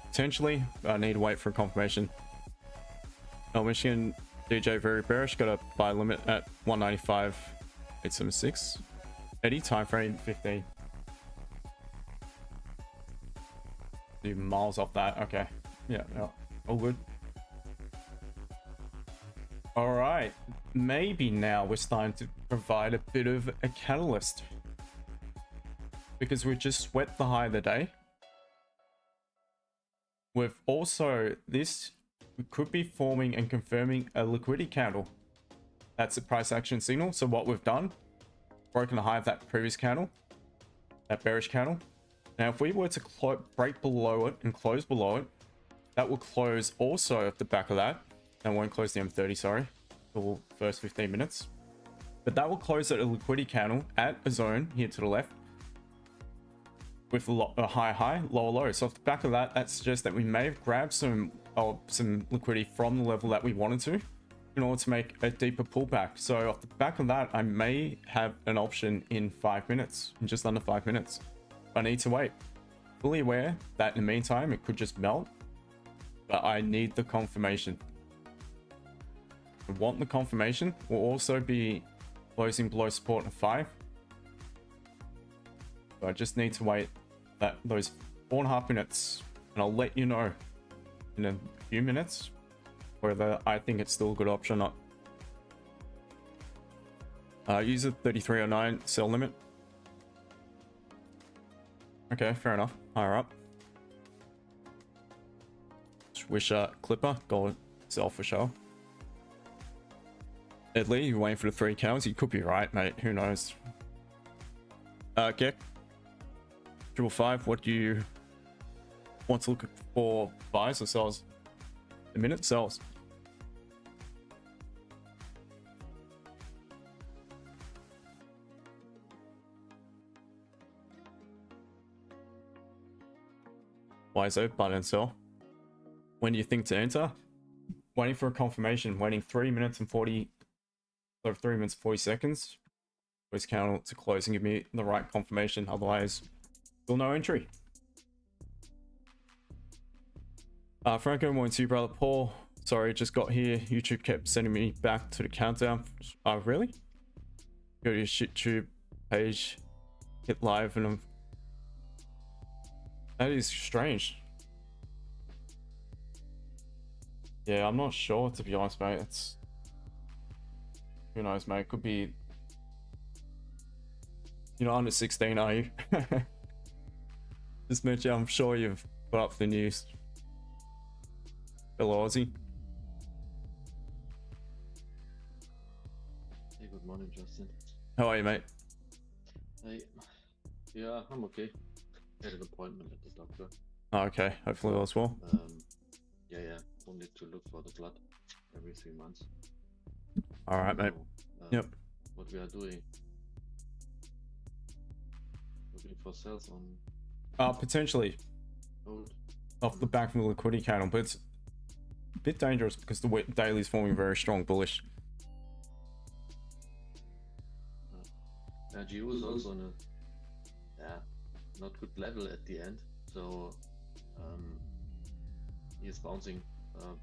Potentially, I need to wait for a confirmation. Oh, Michigan DJ very bearish. Got a buy limit at 195.876. Eddie, time frame 15. You miles off that. Okay. Yeah, all good. All right. Maybe now we're starting to provide a bit of a catalyst, because we just swept the high of the day. We've also, we could be forming and confirming a liquidity candle. That's a price action signal. So what we've done, broken the high of that previous candle, that bearish candle. Now, if we were to break below it and close below it, that will close also at the back of that. That won't close the M30, sorry. for first 15 minutes. But that will close at a liquidity candle at a zone here to the left with a high, lower low. So off the back of that, that suggests that we may have grabbed some liquidity from the level that we wanted to in order to make a deeper pullback. So off the back of that, I may have an option in 5 minutes, in just under 5 minutes. I need to wait. Fully aware that in the meantime, it could just melt, but I need the confirmation. I want the confirmation. We'll also be closing below support in 5. So I just need to wait those 4.5 minutes, and I'll let you know in a few minutes whether I think it's still a good option or not. Use a 3309 sell limit. Okay, fair enough. Higher up. Swisher Clipper, gold sell for sure. Ed Lee, you're waiting for the 3 counts. You could be right, mate. Who knows? Geck. 555, what do you want to look for? Buys or sells? A minute sells. Why is it button sell? When do you think to enter? Waiting for a confirmation. Waiting 3 minutes and 40. So 3 minutes 40 seconds. This candle to close and give me the right confirmation. Otherwise, still no entry. Franco, morning to you, brother. Paul, sorry, just got here. YouTube kept sending me back to the countdown. Really? Go to your ShitTube page, hit live, and that is strange. Yeah, I'm not sure, to be honest, mate. It's, who knows, mate? It could be, you're not under 16, are you? Just mention, I'm sure you've put up the news. Hello, Aussie. Hey, good morning, Justin. How are you, mate? Hey, yeah, I'm okay. I had an appointment at the doctor. Oh, okay, hopefully all is well. Yeah, only to look for the blood every 3 months. All right, mate. So, Yep. What we are doing? Looking for sales on. Potentially. Gold. Off the back of the liquidity candle, but it's a bit dangerous because the daily is forming very strong bullish. GU is also on a not good level at the end, so he is bouncing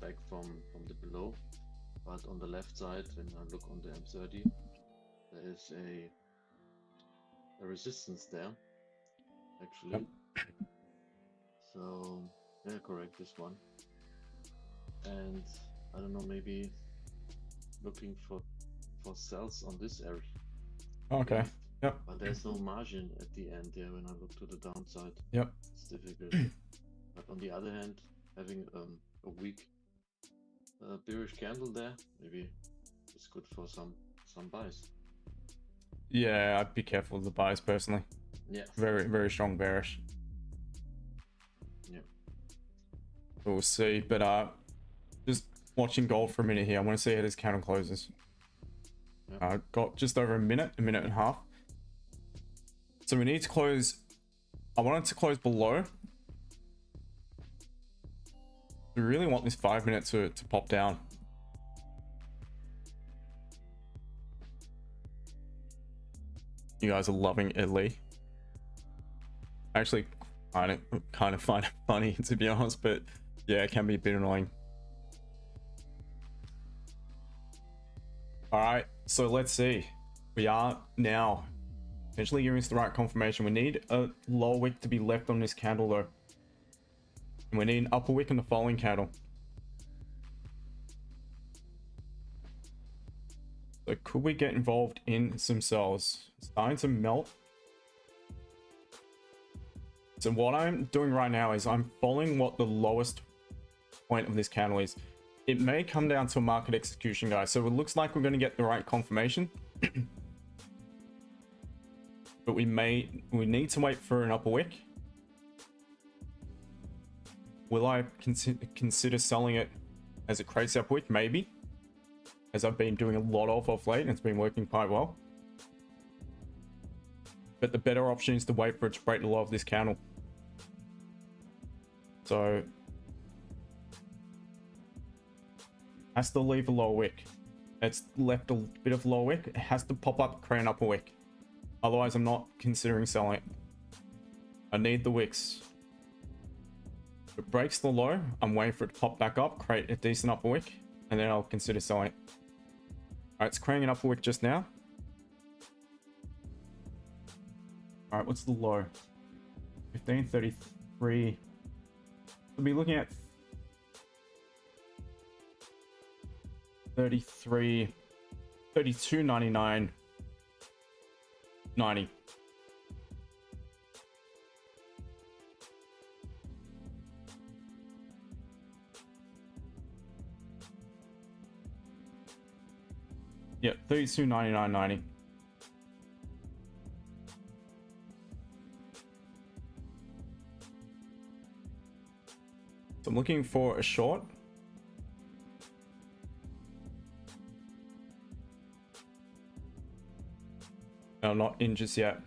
back from the below. But on the left side, when I look on the M30, there is a resistance there, actually. Yep. So yeah, correct, this one. And I don't know, maybe looking for sells on this area. Okay. Yep. But there's no margin at the end there when I look to the downside. Yep. It's difficult. But on the other hand, having a weak bearish candle there, maybe it's good for some buys. Yeah, I'd be careful with the buys personally. Yeah. Very, very strong bearish. Yeah. We'll see. But just watching gold for a minute here. I want to see how this candle closes. Got just over a minute and a half. So we need to close. I want it to close below. We really want this 5 minutes to pop down. You guys are loving Ed Lee. Actually, kind of find it funny, to be honest, but yeah, it can be a bit annoying. All right, so let's see. We are now potentially giving us the right confirmation. We need a lower wick to be left on this candle though. And we need an upper wick in the following candle. So could we get involved in some sells? It's starting to melt. So what I'm doing right now is I'm following what the lowest point of this candle is. It may come down to a market execution, guys. So it looks like we're going to get the right confirmation. But we need to wait for an upper wick. Will I consider selling it as a crazy upper wick? Maybe. as I've been doing a lot of late, and it's been working quite well. But the better option is to wait for it to break the low of this candle. So has to leave a lower wick. It's left a bit of lower wick. It has to pop up, create an upper wick. Otherwise, I'm not considering selling it. I need the wicks. If it breaks the low, I'm waiting for it to pop back up, create a decent upper wick, and then I'll consider selling it. Alright, it's creating an upper wick just now. Alright, what's the low? 1533. We'll be looking at 33, 32.99, 90. Yep, 32.99.90. So I'm looking for a short. No, not in just yet.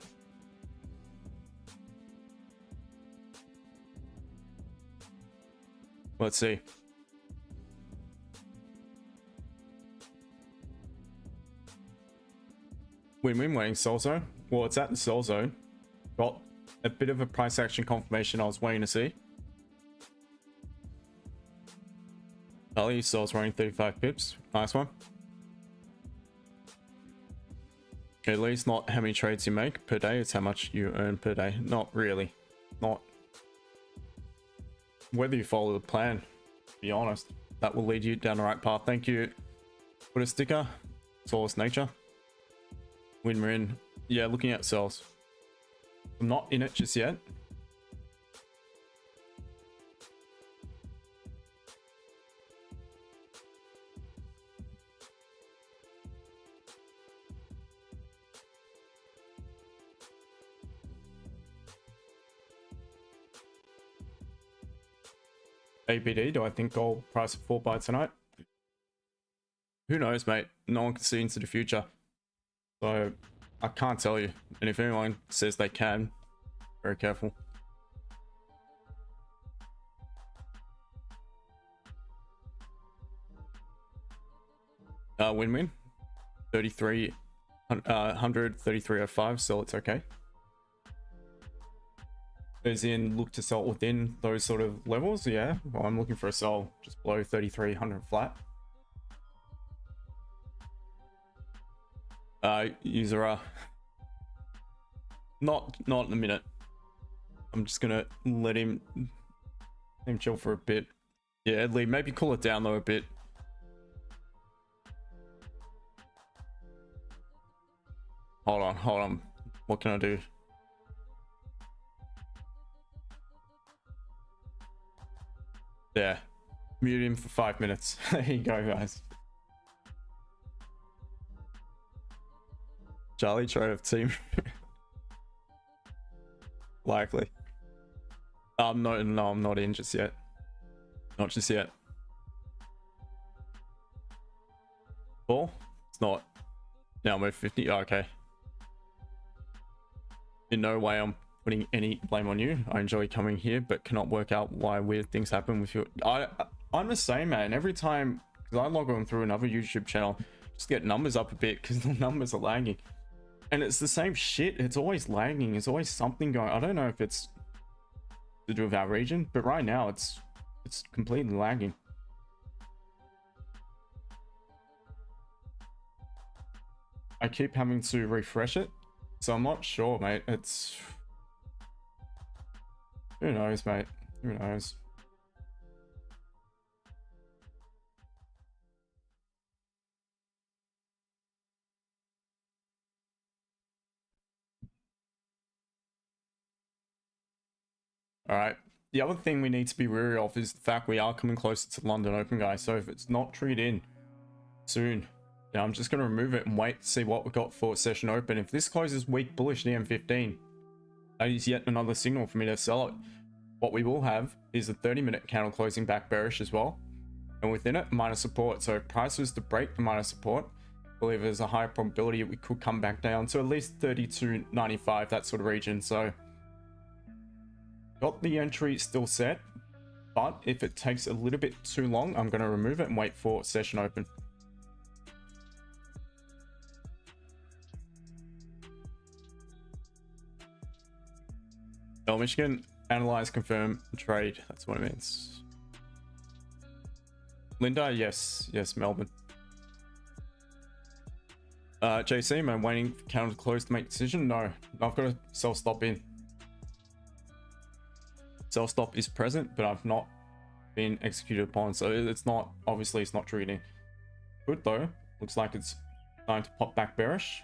Let's see. Win-win waiting sell zone. Well, it's at the sell zone. Got a bit of a price action confirmation I was waiting to see. Value sells running 35 pips. Nice one. At least not how many trades you make per day, it's how much you earn per day. Not really. Not. Whether you follow the plan, to be honest, that will lead you down the right path. Thank you. Put a sticker. Soulless nature. When we're in, yeah, looking at sells. I'm not in it just yet. ABD, do I think gold price will fall by tonight? Who knows, mate? No one can see into the future. So I can't tell you. And if anyone says they can, very careful. Win-win. 3300, 3305, so it's okay. As in, look to sell within those sort of levels. Yeah, well, I'm looking for a sell just below 3300 flat. User not in a minute. I'm just gonna let him chill for a bit. Yeah, Lee, maybe cool it down though a bit. Hold on. What can I do? Yeah, mute him for 5 minutes. There you go, guys. Charlie trade of team. Likely. No, I'm not in just yet. Not just yet. Ball? It's not. Now I'm at 50. Oh, okay. In no way I'm putting any blame on you. I enjoy coming here, but cannot work out why weird things happen with you. I'm the same, man. Every time, because I log on through another YouTube channel, just get numbers up a bit because the numbers are lagging. And it's the same shit. It's always lagging. It's always something going. I don't know if it's to do with our region, but right now it's completely lagging. I keep having to refresh it, so I'm not sure, mate. It's who knows, mate. Who knows? All right. The other thing we need to be wary of is the fact we are coming closer to London Open, guys. So if it's not triggered in soon, now I'm just going to remove it and wait to see what we got for session open. If this closes weak bullish, the M15, that is yet another signal for me to sell it. What we will have is a 30-minute candle closing back bearish as well. and within it, minor support. So price was to break the minor support. I believe there's a high probability we could come back down to at least 32.95, that sort of region. So got the entry still set, but if it takes a little bit too long, I'm going to remove it and wait for session open. Oh, Michigan, analyze, confirm, trade. That's what it means. Linda, yes. Yes, Melbourne. JC, am I waiting for counter to close to make decision? No, I've got a sell stop in. Sell stop is present, but I've not been executed upon, so it's not, obviously it's not triggered in. Good though, looks like it's time to pop back bearish.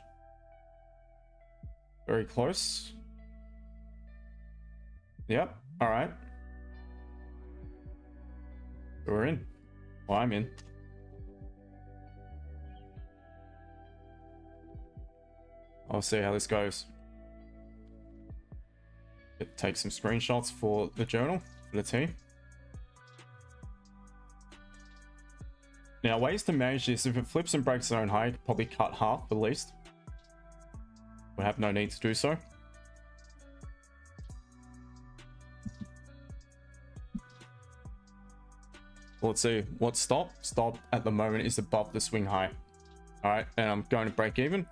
Very close. Yep, all right. We're in. Well, I'm in. I'll see how this goes. Take some screenshots for the journal, for the team. Now, ways to manage this: if it flips and breaks its own high, probably cut half at least. We have no need to do so. Let's see what stop at the moment is above the swing high. All right, and I'm going to break even,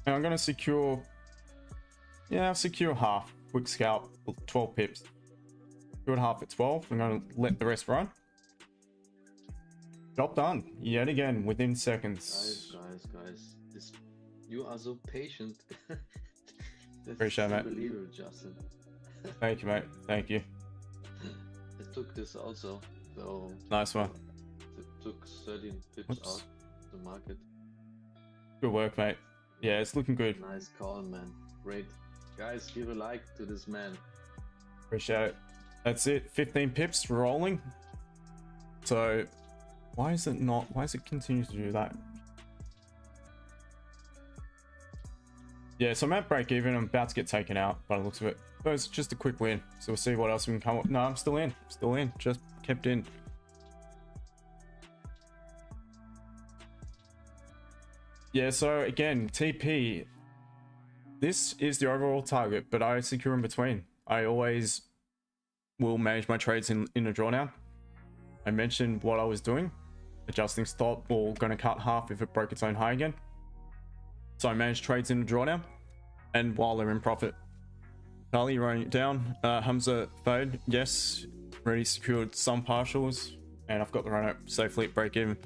and I'm going to secure, yeah, secure half. Quick scalp, 12 pips. Good, half at 12. I'm going to let the rest run. Job done yet again within seconds. Guys, this, you are so patient. Appreciate it, mate. Unbelievable, Justin. Thank you, mate. Thank you. It took this also, so Nice one. it took 13 pips out the market. Good work, mate. Yeah, it's looking good. Nice call, man. Great. Guys, give a like to this man. Appreciate it. That's it. 15 pips rolling. So why is it continue to do that? Yeah, so I'm at break even. I'm about to get taken out by the looks of it. But it's just a quick win. So we'll see what else we can come up. No, I'm still in. Still in. Just kept in. Yeah, so again, TP. This is the overall target, but I secure in between. I always will manage my trades in a drawdown. I mentioned what I was doing. Adjusting stop, or going to cut half if it broke its own high again. So I manage trades in a drawdown, and while they're in profit. Charlie running it down. Hamza fade, yes. Already secured some partials, and I've got the run up safely at break even.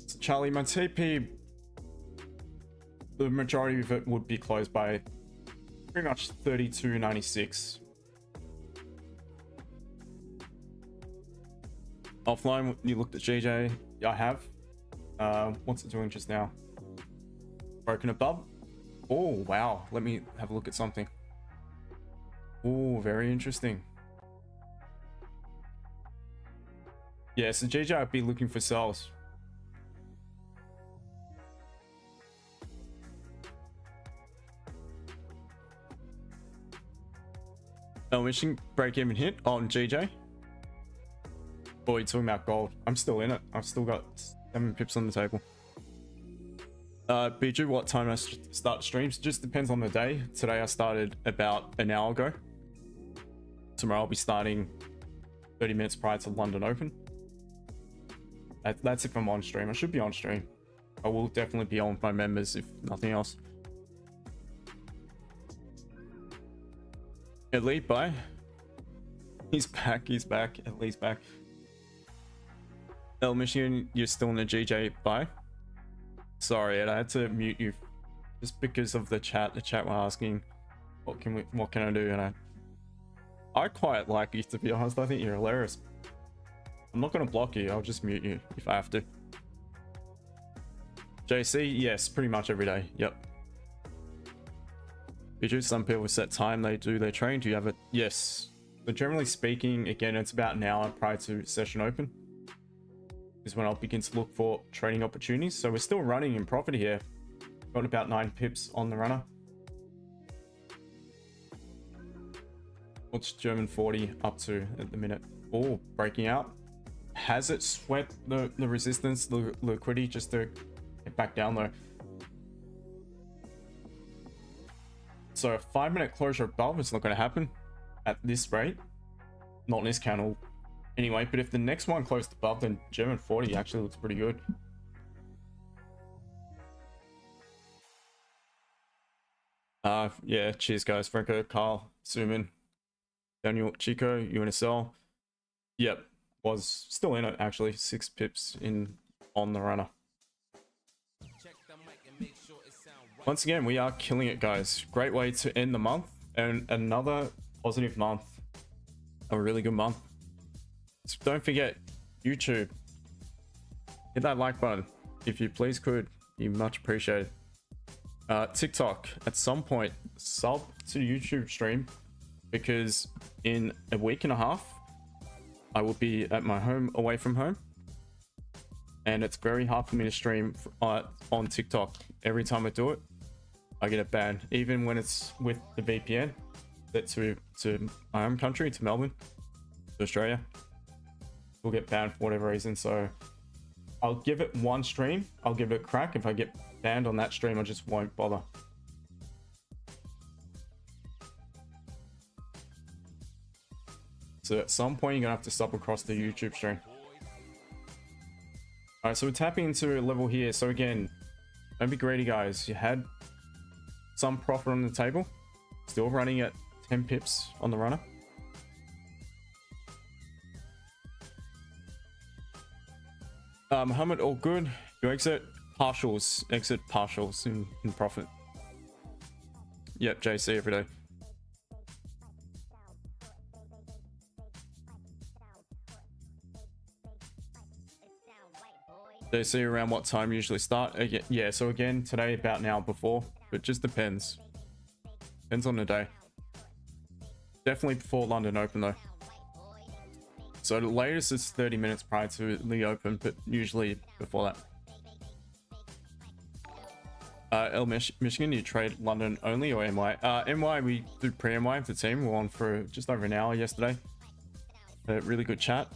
So Charlie, my TP, the majority of it would be closed by pretty much 32.96. Offline, you looked at GJ. I have. What's it doing just now? Broken above. Oh wow, let me have a look at something. Oh, very interesting. Yeah, so GJ, I'd be looking for sells. Wishing break even hit on GJ. Oh, you're talking about gold. I'm still in it. I've still got 7 pips on the table. Biju, what time I start streams? Just depends on the day. Today I started about an hour ago. Tomorrow I'll be starting 30 minutes prior to London Open. That's if I'm on stream. I should be on stream. I will definitely be on with my members if nothing else. Elite buy. He's back. He's back. Elite's back. El Michigan, you're still in the GJ buy. Sorry, Ed, I had to mute you just because of the chat. The chat were asking, what can I do? And I quite like you, to be honest. I think you're hilarious. I'm not gonna block you. I'll just mute you if I have to. JC, yes, pretty much every day. Yep. Because some people set time they do their train. Do you have it? Yes. But generally speaking, again, it's about an hour prior to session open is when I'll begin to look for trading opportunities. So we're still running in profit here. Got about 9 pips on the runner. What's German 40 up to at the minute? Oh, breaking out. Has it swept the resistance, the liquidity, just to get back down though? So a 5-minute closure above is not going to happen at this rate. Not in this candle anyway, but if the next one closed above, then German 40 actually looks pretty good. Yeah, cheers guys. Franco, Carl, Suman, Daniel, Chico, UNSL. Yep, was still in it actually. 6 pips in on the runner. Once again, we are killing it, guys. Great way to end the month, and another positive month. A really good month. So don't forget, YouTube, hit that like button if you please could. Be much appreciated. TikTok, at some point sub to the YouTube stream, because in a week and a half I will be at my home away from home, and it's very hard for me to stream on TikTok. Every time I do it, I get a ban, even when it's with the VPN to my home country, to Melbourne, to Australia. We'll get banned for whatever reason. So I'll give it one stream, I'll give it a crack. If I get banned on that stream, I just won't bother. So at some point you're gonna have to sub across the YouTube stream. All right, so we're tapping into a level here. So again, don't be greedy, guys. You had some profit on the table, still running at 10 pips on the runner. Muhammad, all good. You exit partials in profit. Yep, JC every day. JC, around what time you usually start? Yeah, so again, today about an hour before, but just depends. Depends on the day. Definitely before London Open though. So the latest is 30 minutes prior to the Open, but usually before that. Michigan, you trade London only or MY? MY, we do pre-MY with the team. We're on for just over an hour yesterday. A really good chat.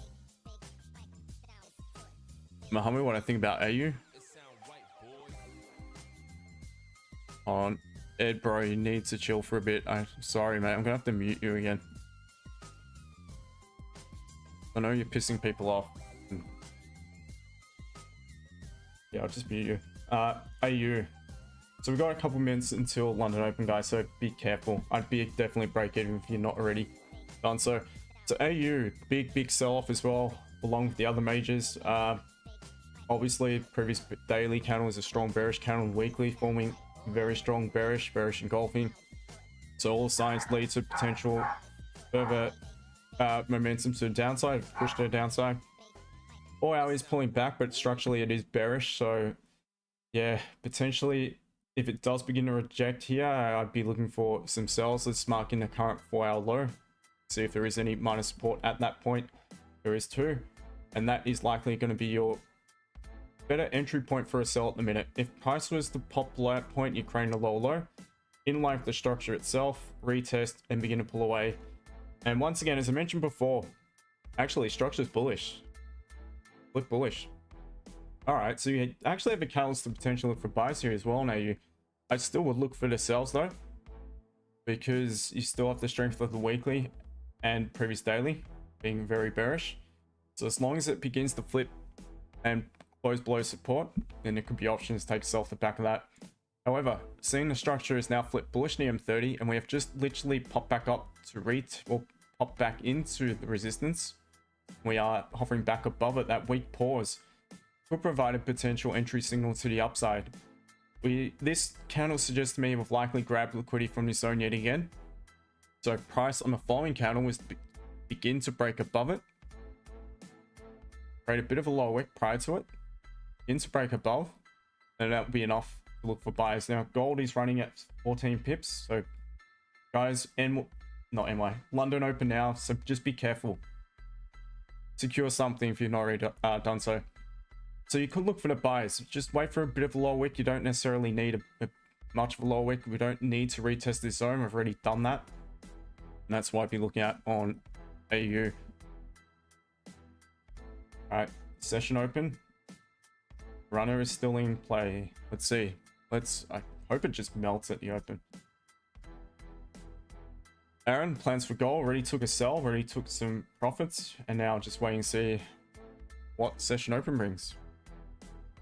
Mohammed, what I think about AU? On Ed, bro, you need to chill for a bit. I'm sorry, mate. I'm gonna have to mute you again. I know you're pissing people off. Yeah, I'll just mute you. AU. So we've got a couple minutes until London Open, guys, so be careful. I'd be definitely break even if you're not already done so. So AU, big sell-off as well, along with the other majors. Obviously, previous daily candle is a strong bearish candle, weekly forming very strong bearish engulfing. So all signs lead to potential further momentum to the downside, push to the downside. 4 hours pulling back, but structurally it is bearish. So yeah, potentially if it does begin to reject here, I'd be looking for some sells. Let's mark in the current 4-hour low, see if there is any minor support at that point. There is 2, and that is likely going to be your better entry point for a sell at the minute. If price was to pop below that point, you're creating a lower low in line with the structure itself, retest and begin to pull away. And once again, as I mentioned before, actually structure's bullish. Look bullish. All right, so you actually have a catalyst to potentially look for buys here as well. Now I still would look for the sells though, because you still have the strength of the weekly and previous daily being very bearish. So as long as it begins to flip and close below support, then there could be options to take sell off the back of that. However, seeing the structure is now flipped bullish in the M30, and we have just literally popped back up to pop back into the resistance. We are hovering back above it. That weak pause could provide a potential entry signal to the upside. This candle suggests to me we've likely grabbed liquidity from this zone yet again. So price on the following candle was to begin to break above it, create a bit of a lower wick prior to it, begin to break above, and that would be enough to look for buyers. Now gold is running at 14 pips, so guys, London Open now, so just be careful. Secure something if you've not already done so. So you could look for the buys. Just wait for a bit of a low wick. You don't necessarily need much of a low wick. We don't need to retest this zone. We've already done that, and that's what I'd be looking at on AU. All right, session open. Runner is still in play. Let's see. I hope it just melts at the open. Aaron, plans for gold. Already took a sell, already took some profits, and now just waiting to see what session open brings.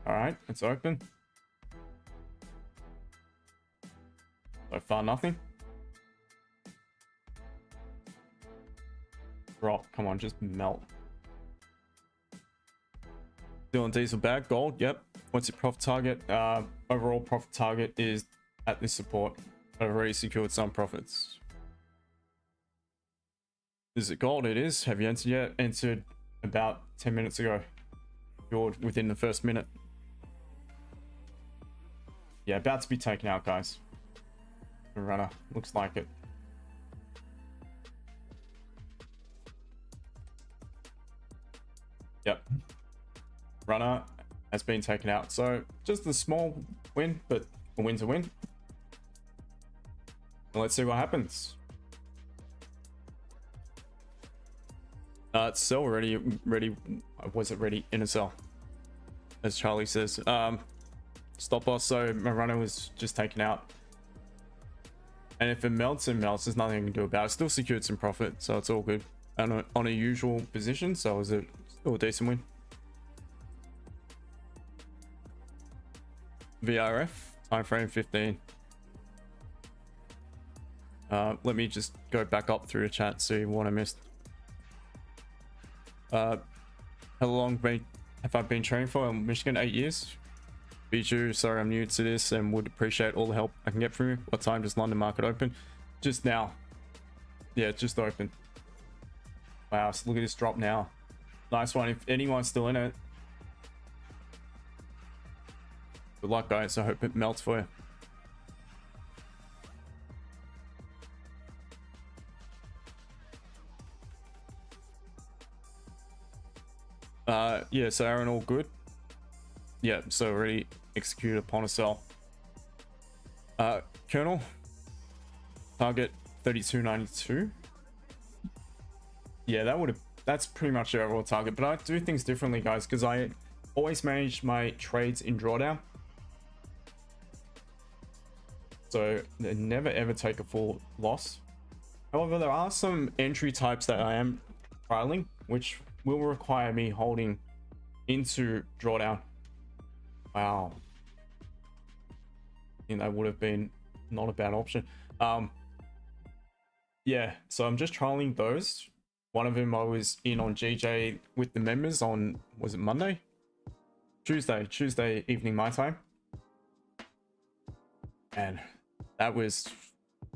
All right, it's open. So far, nothing. Drop, come on, just melt. Still in diesel bag, gold, yep. What's your profit target? Overall profit target is at this support. I've already secured some profits. Is it gold? It is. Have you entered yet? Entered about 10 minutes ago. Secured within the first minute. Yeah, about to be taken out, guys. The runner, looks like it. Yep. Runner has been taken out. So just a small win, but a win's a win. Well, let's see what happens. It's sell ready. Was it ready in a sell? As Charlie says. Stop loss. So my runner was just taken out. And if it melts, it melts. There's nothing I can do about it. Still secured some profit, so it's all good. And on a usual position, so it was still a decent win. VRF, time frame 15. Let me just go back up through the chat, see what I missed. How long have I been training for? In Michigan, 8 years. Bijou, sorry I'm new to this and would appreciate all the help I can get from you. What time does London market open? Just now. Yeah, just open. Wow, so look at this drop now. Nice one. If anyone's still in it, good luck, guys. I hope it melts for you. Yeah, so Aaron, all good. Yeah, so already executed upon a sell. Colonel, target 32.92. Yeah, that's pretty much the overall target, but I do things differently, guys, because I always manage my trades in drawdown. So I never ever take a full loss. However, there are some entry types that I am trialing, which will require me holding into drawdown. Wow. I think that would have been not a bad option. Yeah, so I'm just trialing those. One of them I was in on GJ with the members on, was it Monday? Tuesday evening my time. And that was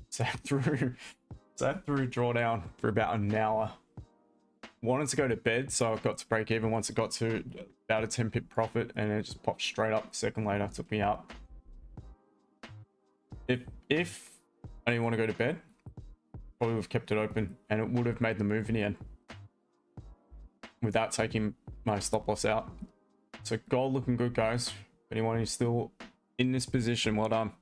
sat through drawdown for about an hour. Wanted to go to bed, so I got to break even once it got to about a 10 pip profit, and it just popped straight up. A second later, took me out. If I didn't want to go to bed, probably would have kept it open, and it would have made the move in the end without taking my stop loss out. So gold looking good, guys. Anyone who's still in this position, well done.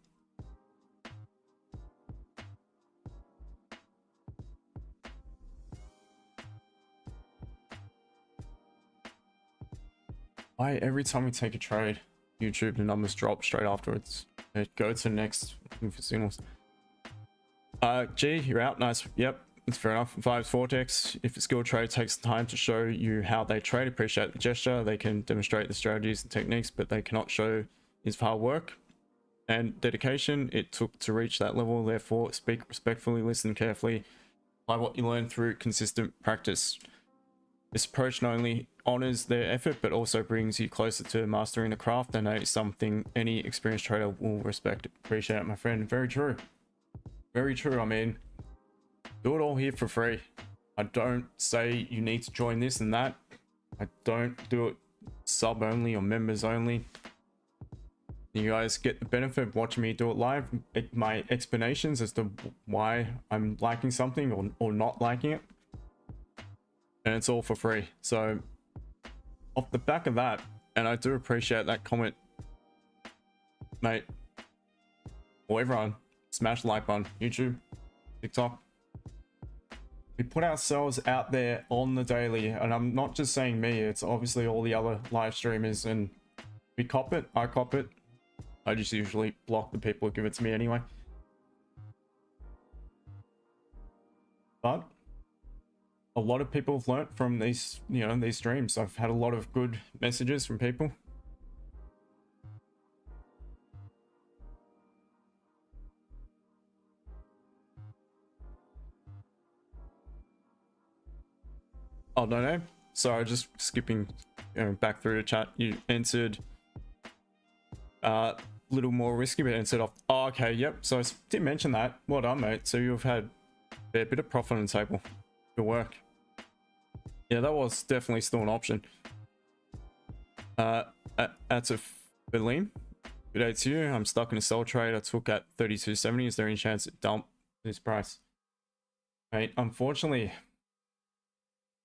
Why every time we take a trade, YouTube, the numbers drop straight afterwards? Go to the next, looking for signals. G, you're out. Nice. Yep, that's fair enough. Vibes Vortex, if a skill trade takes time to show you how they trade, appreciate the gesture. They can demonstrate the strategies and techniques, but they cannot show his hard work and dedication it took to reach that level. Therefore, speak respectfully, listen carefully, apply what you learn through consistent practice. This approach not only honors their effort, but also brings you closer to mastering the craft, and that is something any experienced trader will respect. Appreciate it, my friend. Very true. Very true. I mean, do it all here for free. I don't say you need to join this and that. I don't do it sub only or members only. You guys get the benefit of watching me do it live. My explanations as to why I'm liking something or not liking it. And it's all for free. So off the back of that, and I do appreciate that comment, mate, or everyone, smash the like button, YouTube, TikTok. we put ourselves out there on the daily, and I'm not just saying me, it's obviously all the other live streamers, and we cop it, I cop it. I just usually block the people who give it to me anyway. But a lot of people have learnt from these, you know, these streams. I've had a lot of good messages from people. Oh, no. Sorry, just skipping back through the chat. You answered little more risky, but answered off. Oh, okay, yep. So I did mention that. Well done, mate. So you've had a bit of profit on the table. Good work. Yeah, that was definitely still an option. That's a Berlin. Good day to you. I'm stuck in a sell trade. I took at 32.70. Is there any chance it dump this price? Mate, unfortunately,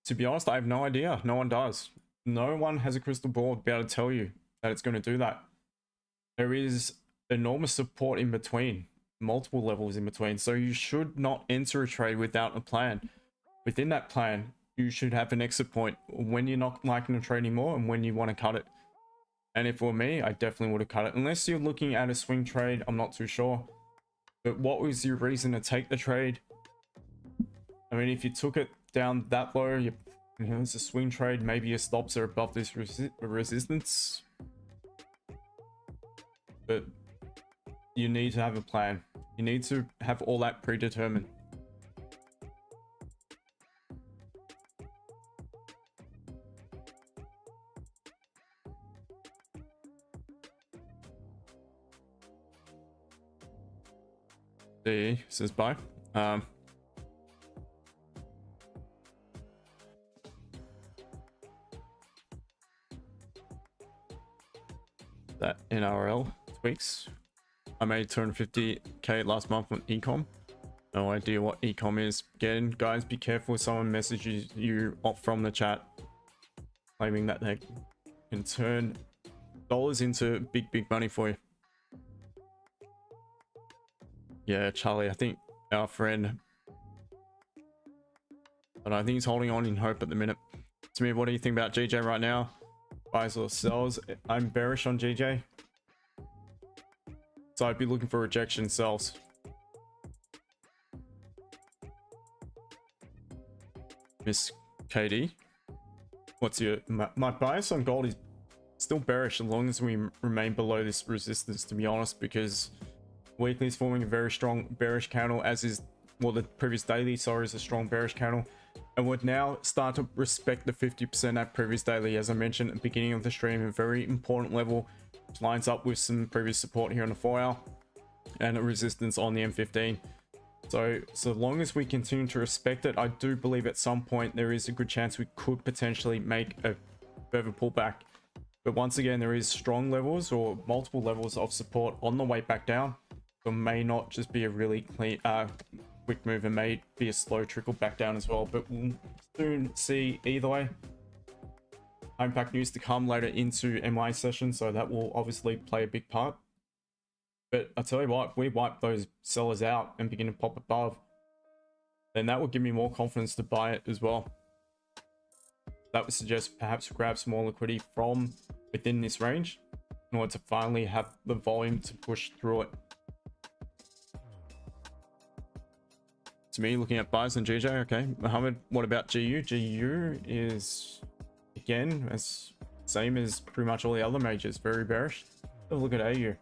to be honest, I have no idea. No one does. No one has a crystal ball to be able to tell you that it's going to do that. There is enormous support in between, multiple levels in between. So you should not enter a trade without a plan. Within that plan, you should have an exit point when you're not liking the trade anymore and when you want to cut it. And if it were me, I definitely would have cut it. Unless you're looking at a swing trade, I'm not too sure. But what was your reason to take the trade? I mean, if you took it down that low, you know, it's a swing trade. Maybe your stops are above this resistance. But you need to have a plan. You need to have all that predetermined. DE says bye. That NRL tweaks. I made 250k last month on ecom. No idea what ecom is. Again, guys, be careful if someone messages you off from the chat claiming that they can turn dollars into big money for you. Yeah, Charlie, I think our friend, but I think he's holding on in hope at the minute. To me, what do you think about GJ right now? Buys or sells? I'm bearish on GJ. So I'd be looking for rejection sells. Miss KD, what's your my bias on gold is still bearish as long as we remain below this resistance, to be honest, because weekly is forming a very strong bearish candle, as is, well, the previous daily, sorry, is a strong bearish candle, and would now start to respect the 50% at previous daily. As I mentioned at the beginning of the stream, a very important level, which lines up with some previous support here on the 4-hour and a resistance on the M15. So long as we continue to respect it, I do believe at some point there is a good chance we could potentially make a further pullback. But once again, there is strong levels or multiple levels of support on the way back down. So it may not just be a really clean, quick move, and may be a slow trickle back down as well. But we'll soon see either way. Impact news to come later into MI session, so that will obviously play a big part. But I tell you what, if we wipe those sellers out and begin to pop above, then that will give me more confidence to buy it as well. That would suggest perhaps grab some more liquidity from within this range in order to finally have the volume to push through it. To me, looking at buys and GJ, okay. Mohammed, what about GU? GU is, again, as same as pretty much all the other majors, very bearish. Have a look at AU.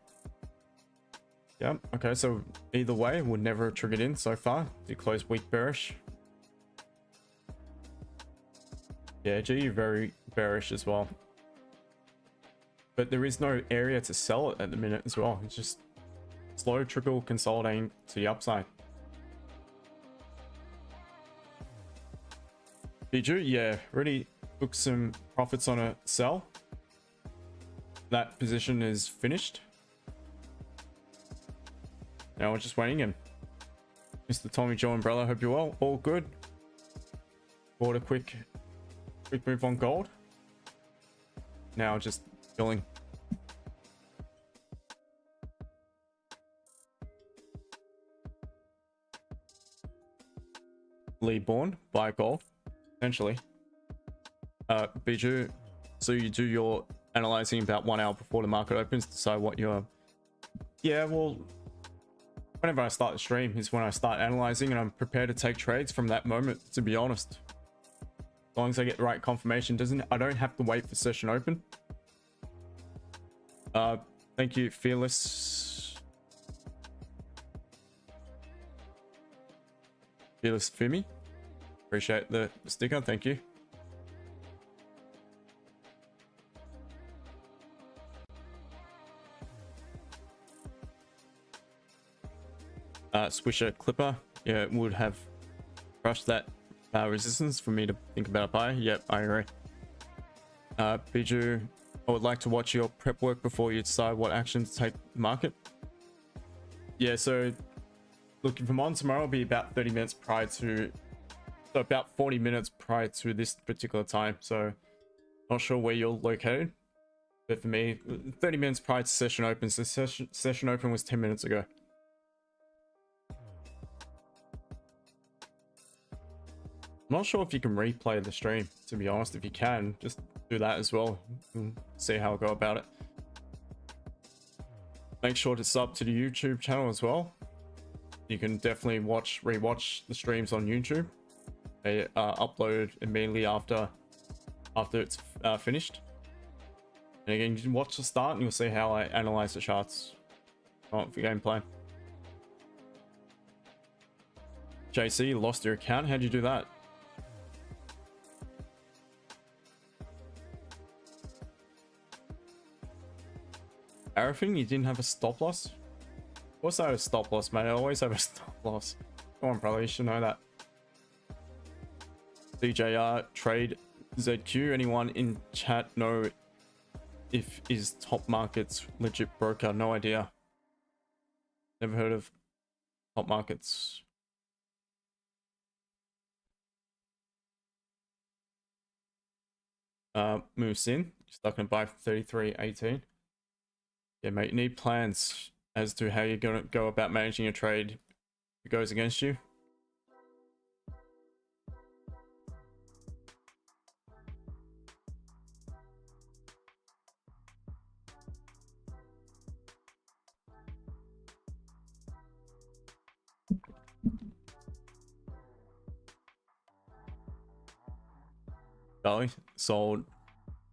Yep, okay, so either way, would never have triggered in so far. Did close weak bearish. Yeah, GU very bearish as well. But there is no area to sell it at the minute as well. It's just slow trickle consolidating to the upside. Biju, yeah, already took some profits on a sell. That position is finished. Now we're just waiting in. Mr. Tommy Joe umbrella, hope you're well. All good. Bought a quick move on gold. Now just filling. born buy gold, essentially. Bijou, so you do your analyzing about 1 hour before the market opens, decide what you're... Yeah, well, whenever I start the stream is when I start analyzing, and I'm prepared to take trades from that moment, to be honest. As long as I get the right confirmation, I don't have to wait for session open. Thank you, Fearless Fimi. Appreciate the sticker, thank you. Swisher Clipper, yeah, it would have crushed that resistance for me to think about a buy. Yep, I agree. Bijou, I would like to watch your prep work before you decide what action to take the market. Yeah, so looking from on tomorrow will be about 30 minutes prior to, so about 40 minutes prior to this particular time. So not sure where you're located, but for me, 30 minutes prior to session open. So session open was 10 minutes ago. I'm not sure if you can replay the stream, to be honest. If you can, just do that as well and see how I go about it. Make sure to sub to the YouTube channel as well. You can definitely rewatch the streams on YouTube. They are uploaded immediately after it's finished. And again, you can watch the start and you'll see how I analyze the charts for gameplay. JC, you lost your account. How'd you do that? Everything, you didn't have a stop loss? Of course I have a stop loss, mate. I always have a stop loss. Come on, brother, you should know that. DJR, Trade, ZQ, anyone in chat know if is Top Markets legit broker? No idea. Never heard of Top Markets. Moves in, stuck in buy for 33.18. Yeah, mate, you need plans as to how you're gonna go about managing your trade if it goes against you. Charlie sold,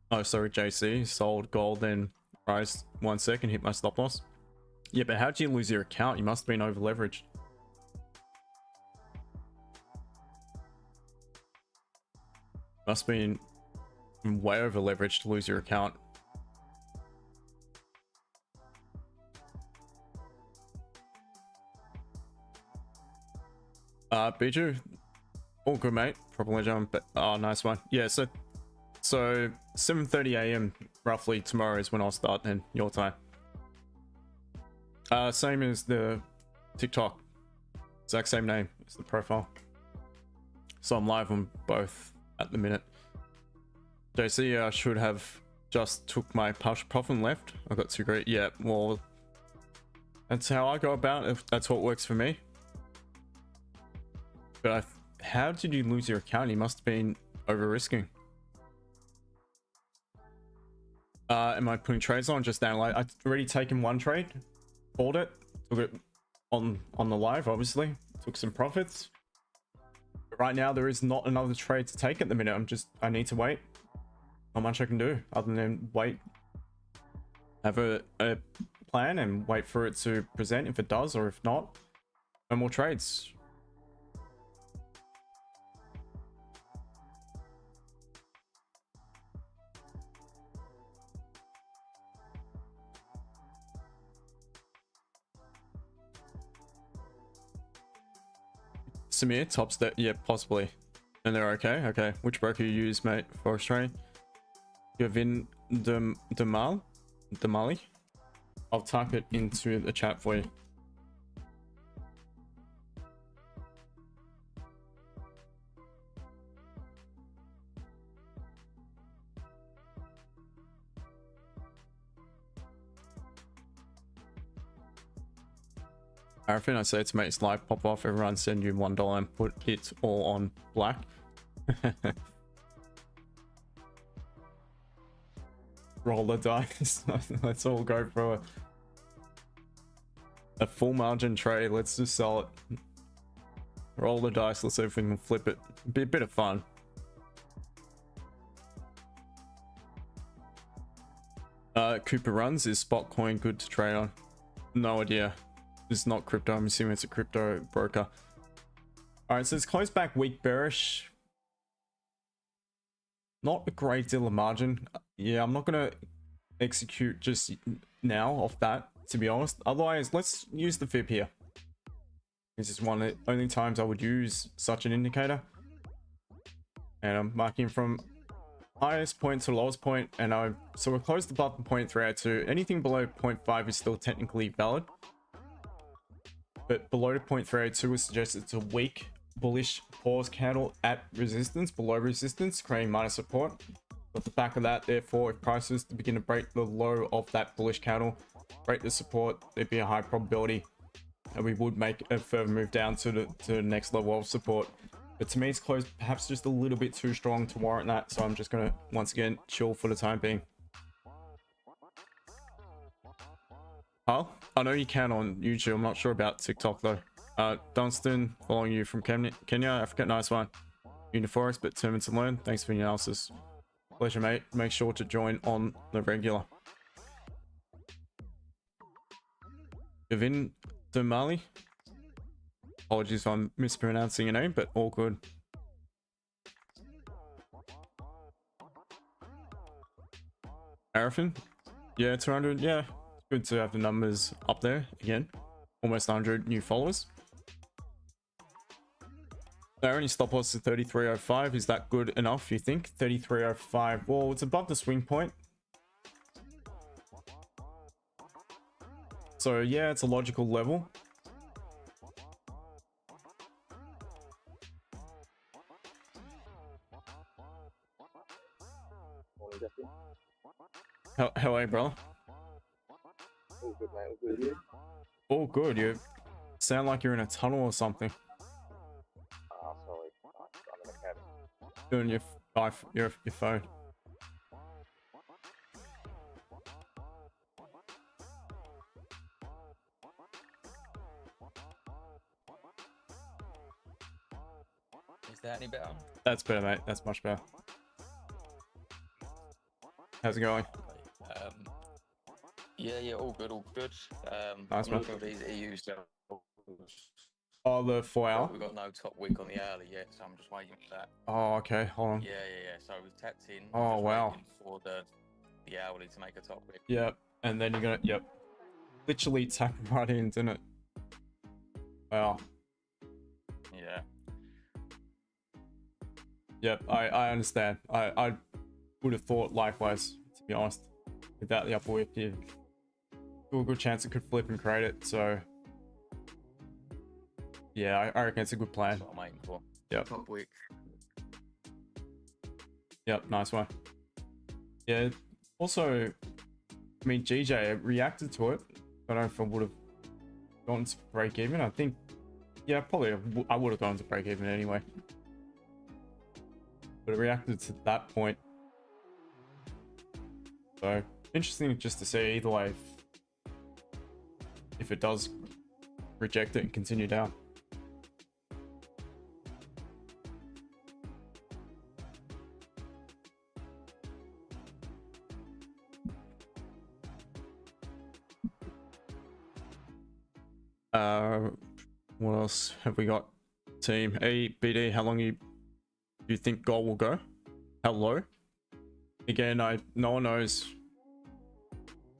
oh sorry, JC sold gold, then rise 1 second, hit my stop loss. Yeah, but how'd you lose your account? You must have been over leveraged. Must have been way over leveraged to lose your account. Bijou, all good, mate. Proper legend, but oh, nice one. Yeah, so 7:30 a.m. roughly tomorrow is when I'll start, and your time. Same as the TikTok, exact same name as the profile. So I'm live on both at the minute. JC, I should have just took my partial profit and left. I got too great. Yeah, well, that's how I go about it. If that's what works for me. But how did you lose your account? You must have been over risking. Am I putting trades on? Just analyze. I've already taken one trade, called it, took it on the live, obviously, took some profits. But right now there is not another trade to take at the minute. I need to wait. Not much I can do other than wait, have a plan and wait for it to present if it does, or if not, no more trades. Samir, tops that, yeah, possibly. And they're okay. Okay, which broker you use, mate, for Australian? Gavin Damali. I'll type it into the chat for you. I think I say it's make live pop off, everyone send you $1 and put it all on black. Roll the dice. Let's all go for a full margin trade. Let's just sell it. Roll the dice. Let's see if we can flip it. Be a bit of fun. Cooper runs. Is spot coin good to trade on? No idea. This is not crypto. I'm assuming it's a crypto broker. All right, so it's closed back weak bearish. Not a great deal of margin. Yeah, I'm not gonna execute just now off that, to be honest. Otherwise, let's use the fib here. This is one of the only times I would use such an indicator. And I'm marking from highest point to lowest point, and so we're closed above the 0.302. Anything below 0.5 is still technically valid, but below 0.302 would suggest it's a weak bullish pause candle at resistance, below resistance, creating minor support. At the back of that, therefore, if prices to begin to break the low of that bullish candle, break the support, there'd be a high probability that we would make a further move down to the next level of support. But to me, it's closed perhaps just a little bit too strong to warrant that. So I'm just going to, once again, chill for the time being. Oh, I know you can on YouTube. I'm not sure about TikTok though. Dunstan, following you from Kenya. Africa, nice one. Forex, but determined to learn. Thanks for your analysis. Pleasure, mate. Make sure to join on the regular. Gavin Domali. Apologies if I'm mispronouncing your name, but all good. Arafin, yeah, 200. Yeah, it's good to have the numbers up there again. Almost 100 new followers. Our only stop loss is 33.05. Is that good enough, you think? 33.05. Well, it's above the swing point. So yeah, it's a logical level. How are you, brother? All good, mate. All good. All good. You sound like you're in a tunnel or something. Ah, sorry. I'm in a cabin. Doing your phone. Is that any better? That's better, mate. That's much better. How's it going? Yeah, all good. Nice, I'm man. looking at these EU stuff. Oh, the 4 hour? We've got no top wick on the hourly yet, so I'm just waiting for that. Oh, okay. Hold on. Yeah. So we've tapped in. Oh, just wow. waiting for the hourly to make a top wick. Yep. And then you're gonna, yep. Literally tap right in, didn't it? Wow. Yeah. Yep, I understand. I would have thought likewise, to be honest. Without the upper wick, you still a good chance it could flip and create it, so yeah, I reckon it's a good plan. That's what I'm waiting for. Yep. Top wick. Yep, nice one. Yeah, also, I mean, GJ reacted to it. I don't know if I would have gone to break even. I think, yeah, probably I would have gone to break even anyway. But it reacted to that point. So, interesting just to see either way if it does reject it and continue down. What else have we got? Team ABD, how long do you think gold will go? How low? Again, no one knows.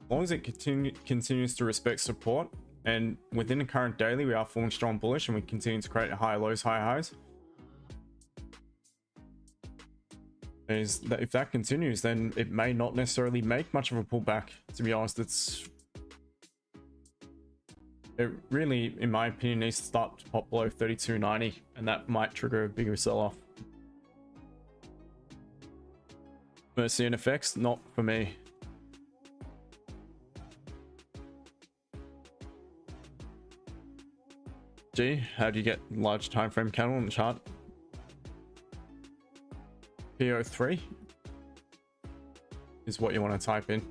As long as it continues to respect support, and within the current daily, we are falling strong bullish, and we continue to create high lows, high highs. If that continues, then it may not necessarily make much of a pullback. To be honest, it really, in my opinion, needs to start to pop below 32.90, and that might trigger a bigger sell-off. Mercy and effects, not for me. G, how do you get large time frame candle on the chart? PO3 is what you want to type in.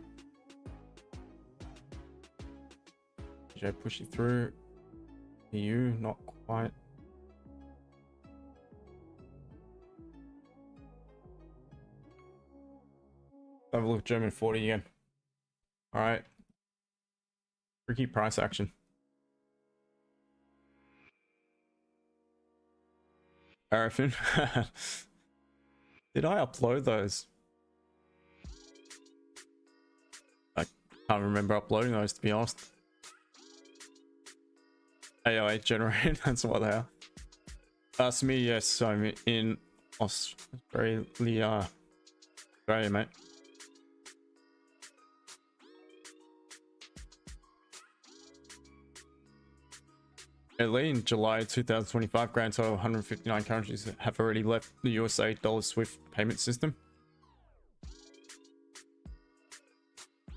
DJ push it through. EU, not quite. Have a look at German 40 again. All right. Tricky price action. Arafin. Did I upload those? I can't remember uploading those, to be honest. AOA generated, that's what they are. Ask me, yes, I'm in Australia, mate. Early in July 2025, grand total 159 countries have already left the USA dollar SWIFT payment system.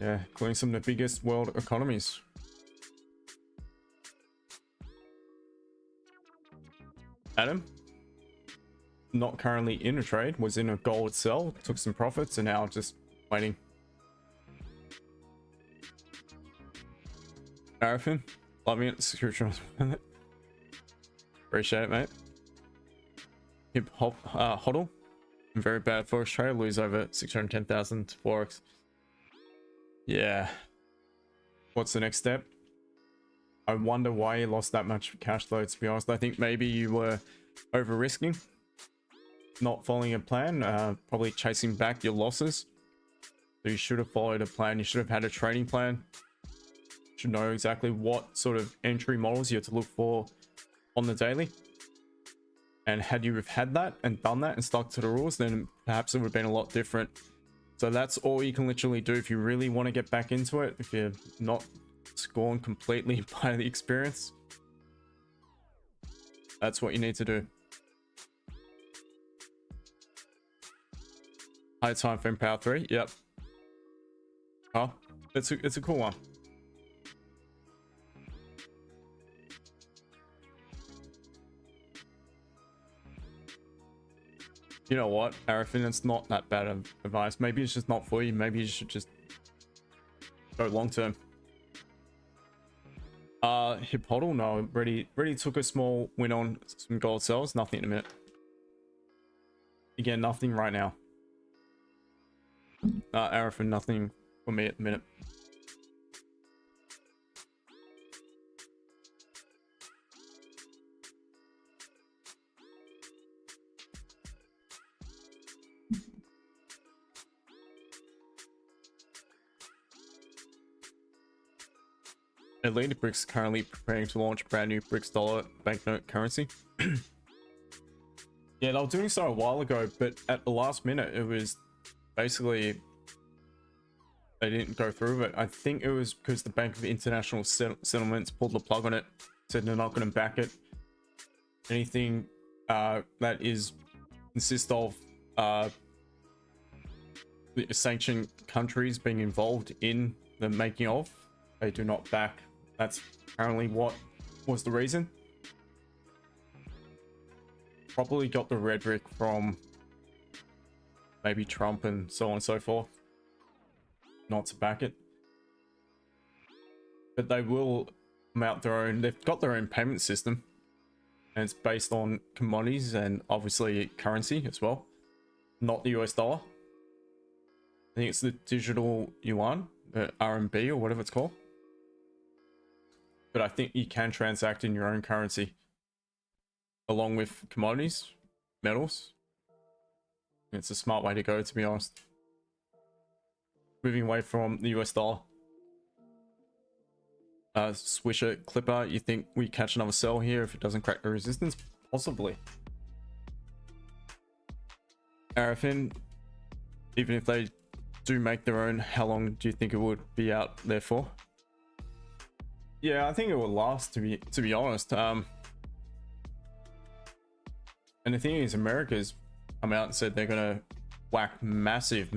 Yeah, including some of the biggest world economies. Adam, not currently in a trade, was in a gold sell, took some profits, and now just waiting. Arafin, loving it, subscription. Appreciate it, mate. Hip hop, hodl. Very bad Forex trade, lose over 610,000 to Forex. Yeah. What's the next step? I wonder why you lost that much cash flow, to be honest. I think maybe you were over risking, not following a plan, probably chasing back your losses. So you should have followed a plan. You should have had a trading plan. You should know exactly what sort of entry models you have to look for on the daily. And had you have had that and done that and stuck to the rules, then perhaps it would have been a lot different. So that's all you can literally do if you really want to get back into it. If you're not scorned completely by the experience, that's what you need to do. High time frame power 3, yep. Oh, it's a cool one. You know what, Arafin, it's not that bad of advice. Maybe it's just not for you. Maybe you should just go long term. Hip hodl, no, already took a small win on some gold sells. Nothing in a minute. Again, nothing right now. Arafin, nothing for me at the minute. Atlantic BRICS currently preparing to launch a brand new BRICS dollar banknote currency. Yeah, they were doing so a while ago, but at the last minute, it was basically they didn't go through with it. I think it was because the Bank of International Settlements pulled the plug on it, said they're not going to back it. Anything that is consists of the sanctioned countries being involved in the making of, they do not back. That's apparently what was the reason. Probably got the rhetoric from maybe Trump and so on and so forth, not to back it. But they will come out their own, they've got their own payment system, and it's based on commodities and obviously currency as well, not the US dollar. I think it's the digital yuan, the RMB or whatever it's called. But I think you can transact in your own currency along with commodities, metals. It's a smart way to go, to be honest. Moving away from the US dollar. Swisher Clipper, you think we catch another sell here if it doesn't crack the resistance? Possibly. Arafin, even if they do make their own, how long do you think it would be out there for? Yeah, I think it will last, to be honest. And the thing is, America's come out and said they're gonna whack massive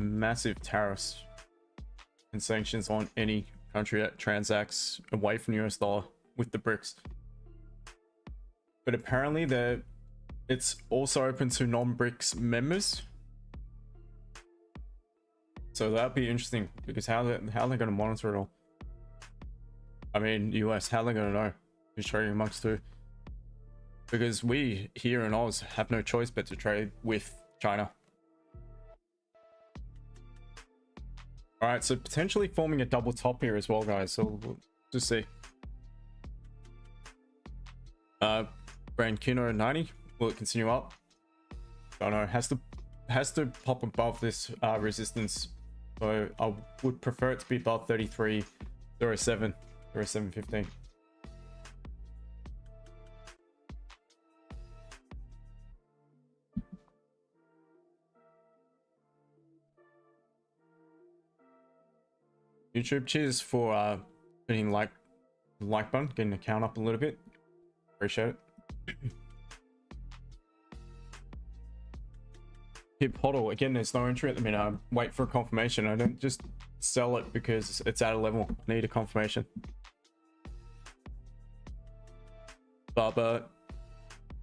tariffs and sanctions on any country that transacts away from the US dollar with the BRICS. but apparently it's also open to non-BRICS members. So that'd be interesting, because how they're going to monitor it all. I mean, US, how are they going to know who's trading amongst who? Because we here in Oz have no choice but to trade with China. All right, so potentially forming a double top here as well, guys. So we'll just see. Brand Kino 90, will it continue up? I don't know. Has to pop above this resistance. So I would prefer it to be above 33.07, 07.15. YouTube, cheers for hitting like button, getting the count up a little bit. Appreciate it. Hip hodl again, there's no entry at the minute. I wait for a confirmation. I don't just sell it because it's at a level. I need a confirmation. But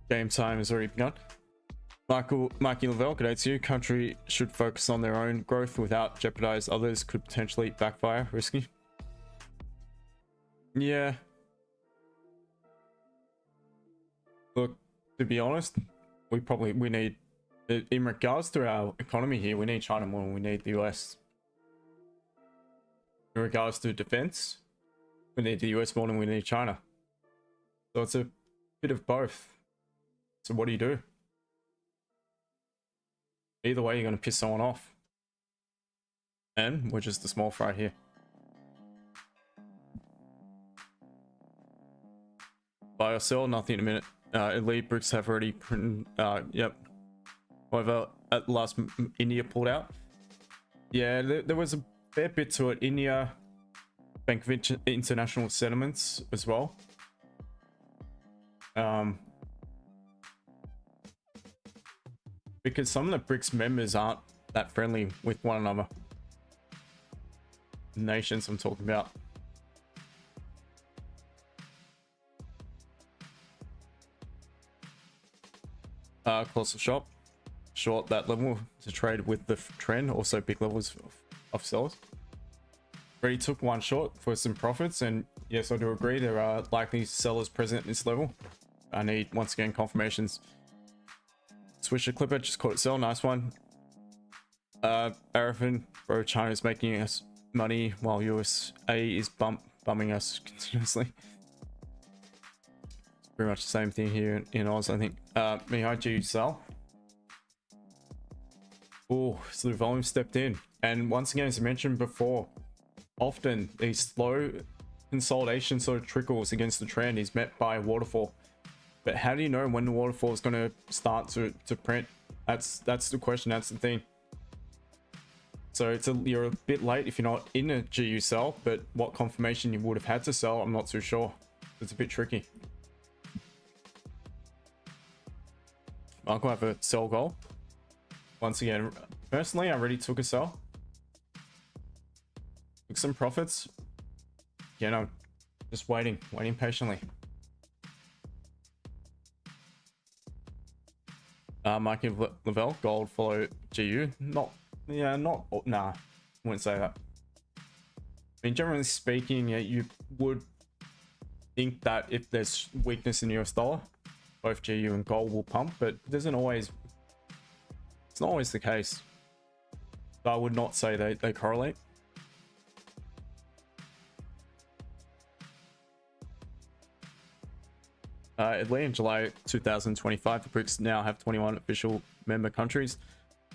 game time has already begun. Mikey Lavelle, good day to you. Country should focus on their own growth without jeopardize others. Could potentially backfire. Risky. Yeah. Look, to be honest, we need, in regards to our economy here, we need China more than we need the US. In regards to defense, we need the US more than we need China. So it's a bit of both. So what do you do? Either way, you're going to piss someone off. And we're just the small fry here. Buy or sell, nothing in a minute. Elite bricks have already printed. Yep. However, at last, India pulled out. Yeah, there was a fair bit to it. India, Bank of International Settlements as well. Because some of the BRICS members aren't that friendly with one another. Nations I'm talking about. Close the shop. Short that level to trade with the trend. Also big levels of sellers. Already took one short for some profits, and yes, I do agree there are likely sellers present at this level. I need once again confirmations. Switch the clipper, just caught it sell, nice one. Arafin, bro, China's making us money while USA is bumming us continuously. It's pretty much the same thing here in Oz, I think. Mihai G sell. Oh, so the volume stepped in. And once again, as I mentioned before, often these slow consolidation sort of trickles against the trend is met by a waterfall. But how do you know when the waterfall is going to start to print? That's the question. That's the thing. So you're a bit late if you're not in a GU sell, but what confirmation you would have had to sell, I'm not too sure. It's a bit tricky. Uncle have a sell goal. Once again, personally, I already took a sell. Took some profits. You know, just waiting patiently. Mikey Lavelle, gold follow GU. Nah, I wouldn't say that. I mean, generally speaking, yeah, you would think that if there's weakness in the US dollar, both GU and gold will pump, but it doesn't always, it's not always the case. So I would not say they correlate. Italy in July 2025, the BRICS now have 21 official member countries.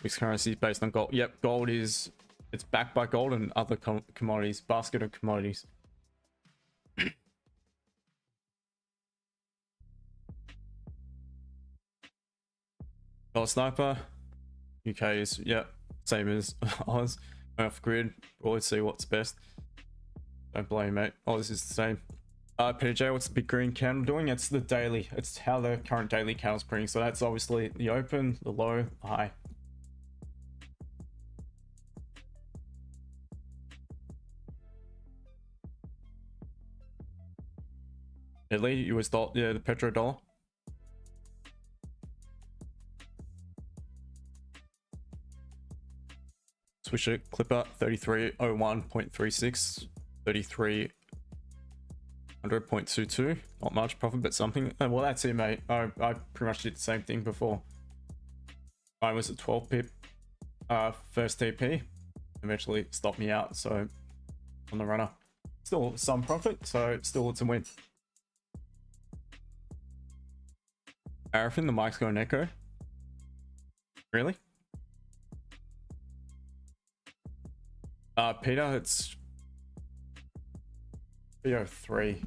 BRICS currency is based on gold. Yep, gold is, it's backed by gold and other commodities, basket of commodities. Dollar sniper, UK is, yeah, same as Oz. Off grid, always see what's best. Don't blame, mate. Oz is the same. PJ, what's the big green candle doing? It's the daily. It's how the current daily candle's printing. So that's obviously the open, the low, the high. Italy, US dollar, yeah, the petrodollar. Swisher Clipper 3301.36, 3300.22. Not much profit, but something. Oh, well, that's it, mate. I pretty much did the same thing before. Mine was a 12 pip first TP. Eventually stopped me out, so on the runner. Still some profit, so still it's a win. Arafin, the mic's going echo. Really? Peter, it's 303.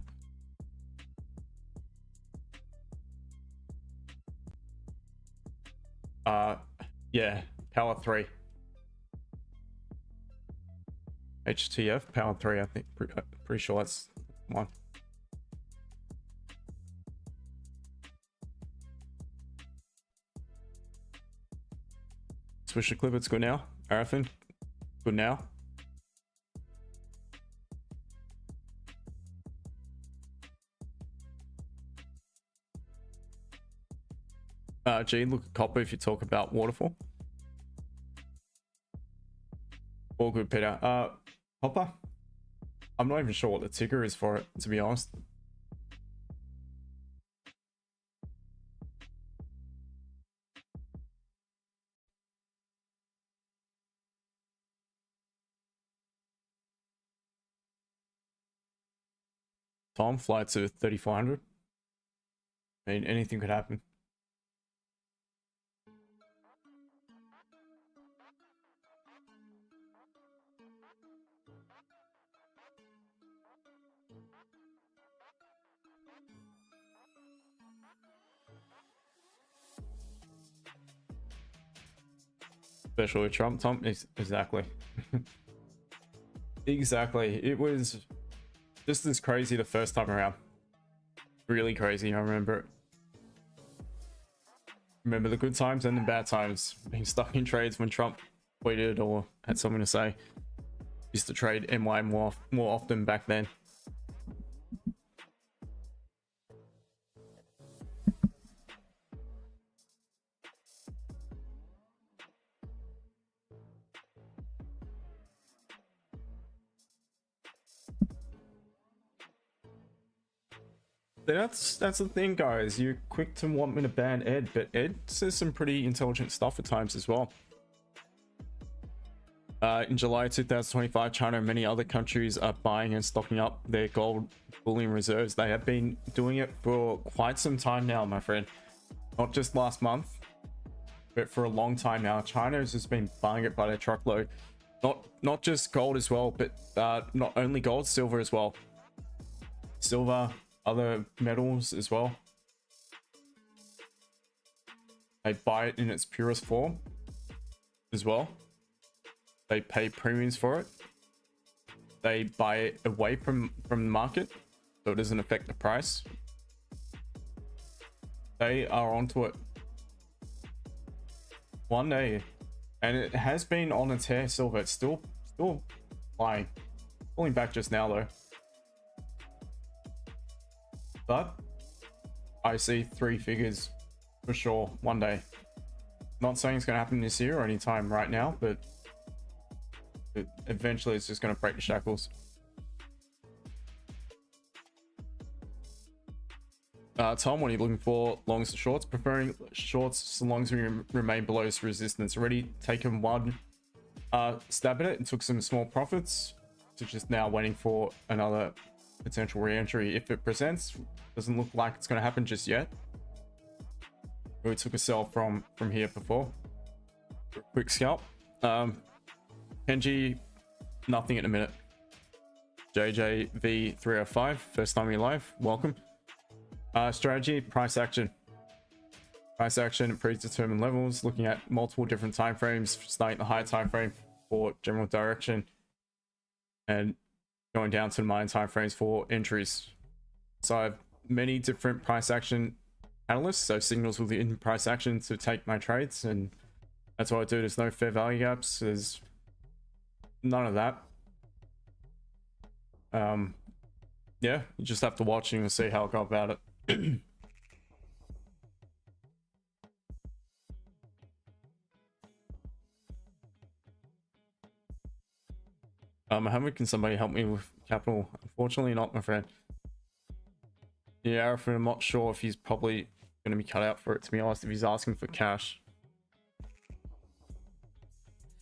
Yeah, power 3. HTF power 3, I think. Pretty sure that's one. Swisher clip, it's good now. Arafin, good now. G, look at copper if you talk about waterfall. All good, Peter. Copper? I'm not even sure what the ticker is for it, to be honest. Tom, fly to 3400. I mean, anything could happen. Especially with Trump, Tom. Exactly. Exactly. It was just as crazy the first time around. Really crazy. I remember it. Remember the good times and the bad times. Being stuck in trades when Trump tweeted or had something to say. Used to trade MY more often back then. That's the thing, guys. You're quick to want me to ban Ed, but Ed says some pretty intelligent stuff at times as well. In July 2025, China and many other countries are buying and stocking up their gold bullion reserves. They have been doing it for quite some time now, my friend. Not just last month, but for a long time now. China has just been buying it by the truckload. Not just gold as well, but not only gold, silver as well. Silver, other metals as well. They buy it in its purest form as well. They pay premiums for it. They buy it away from the market so it doesn't affect the price. They are onto it. One day, and it has been on a tear. Silver, it's still flying. Pulling back just now though. But I see 3 figures for sure one day. Not saying it's going to happen this year or anytime right now, but eventually it's just going to break the shackles. Tom, what are you looking for? Longs or shorts? Preferring shorts so long as we remain below its resistance. Already taken one stab at it and took some small profits. So just now waiting for another potential re-entry if it presents. Doesn't look like it's going to happen just yet. We took a sell from here before. Quick scalp. Kenji, nothing at the minute. JJV305, first time you're live, welcome. Strategy, price action. Price action at predetermined levels, looking at multiple different time frames, starting the higher time frame for general direction and going down to the minor time frames for entries. So I have many different price action analysts, so signals within price action to take my trades, and that's what I do. There's no fair value gaps, there's none of that. Yeah, you just have to watch and see how I go about it. Mohammed, can somebody help me with capital? Unfortunately not, my friend. Yeah, I'm not sure if he's probably going to be cut out for it, to be honest, if he's asking for cash.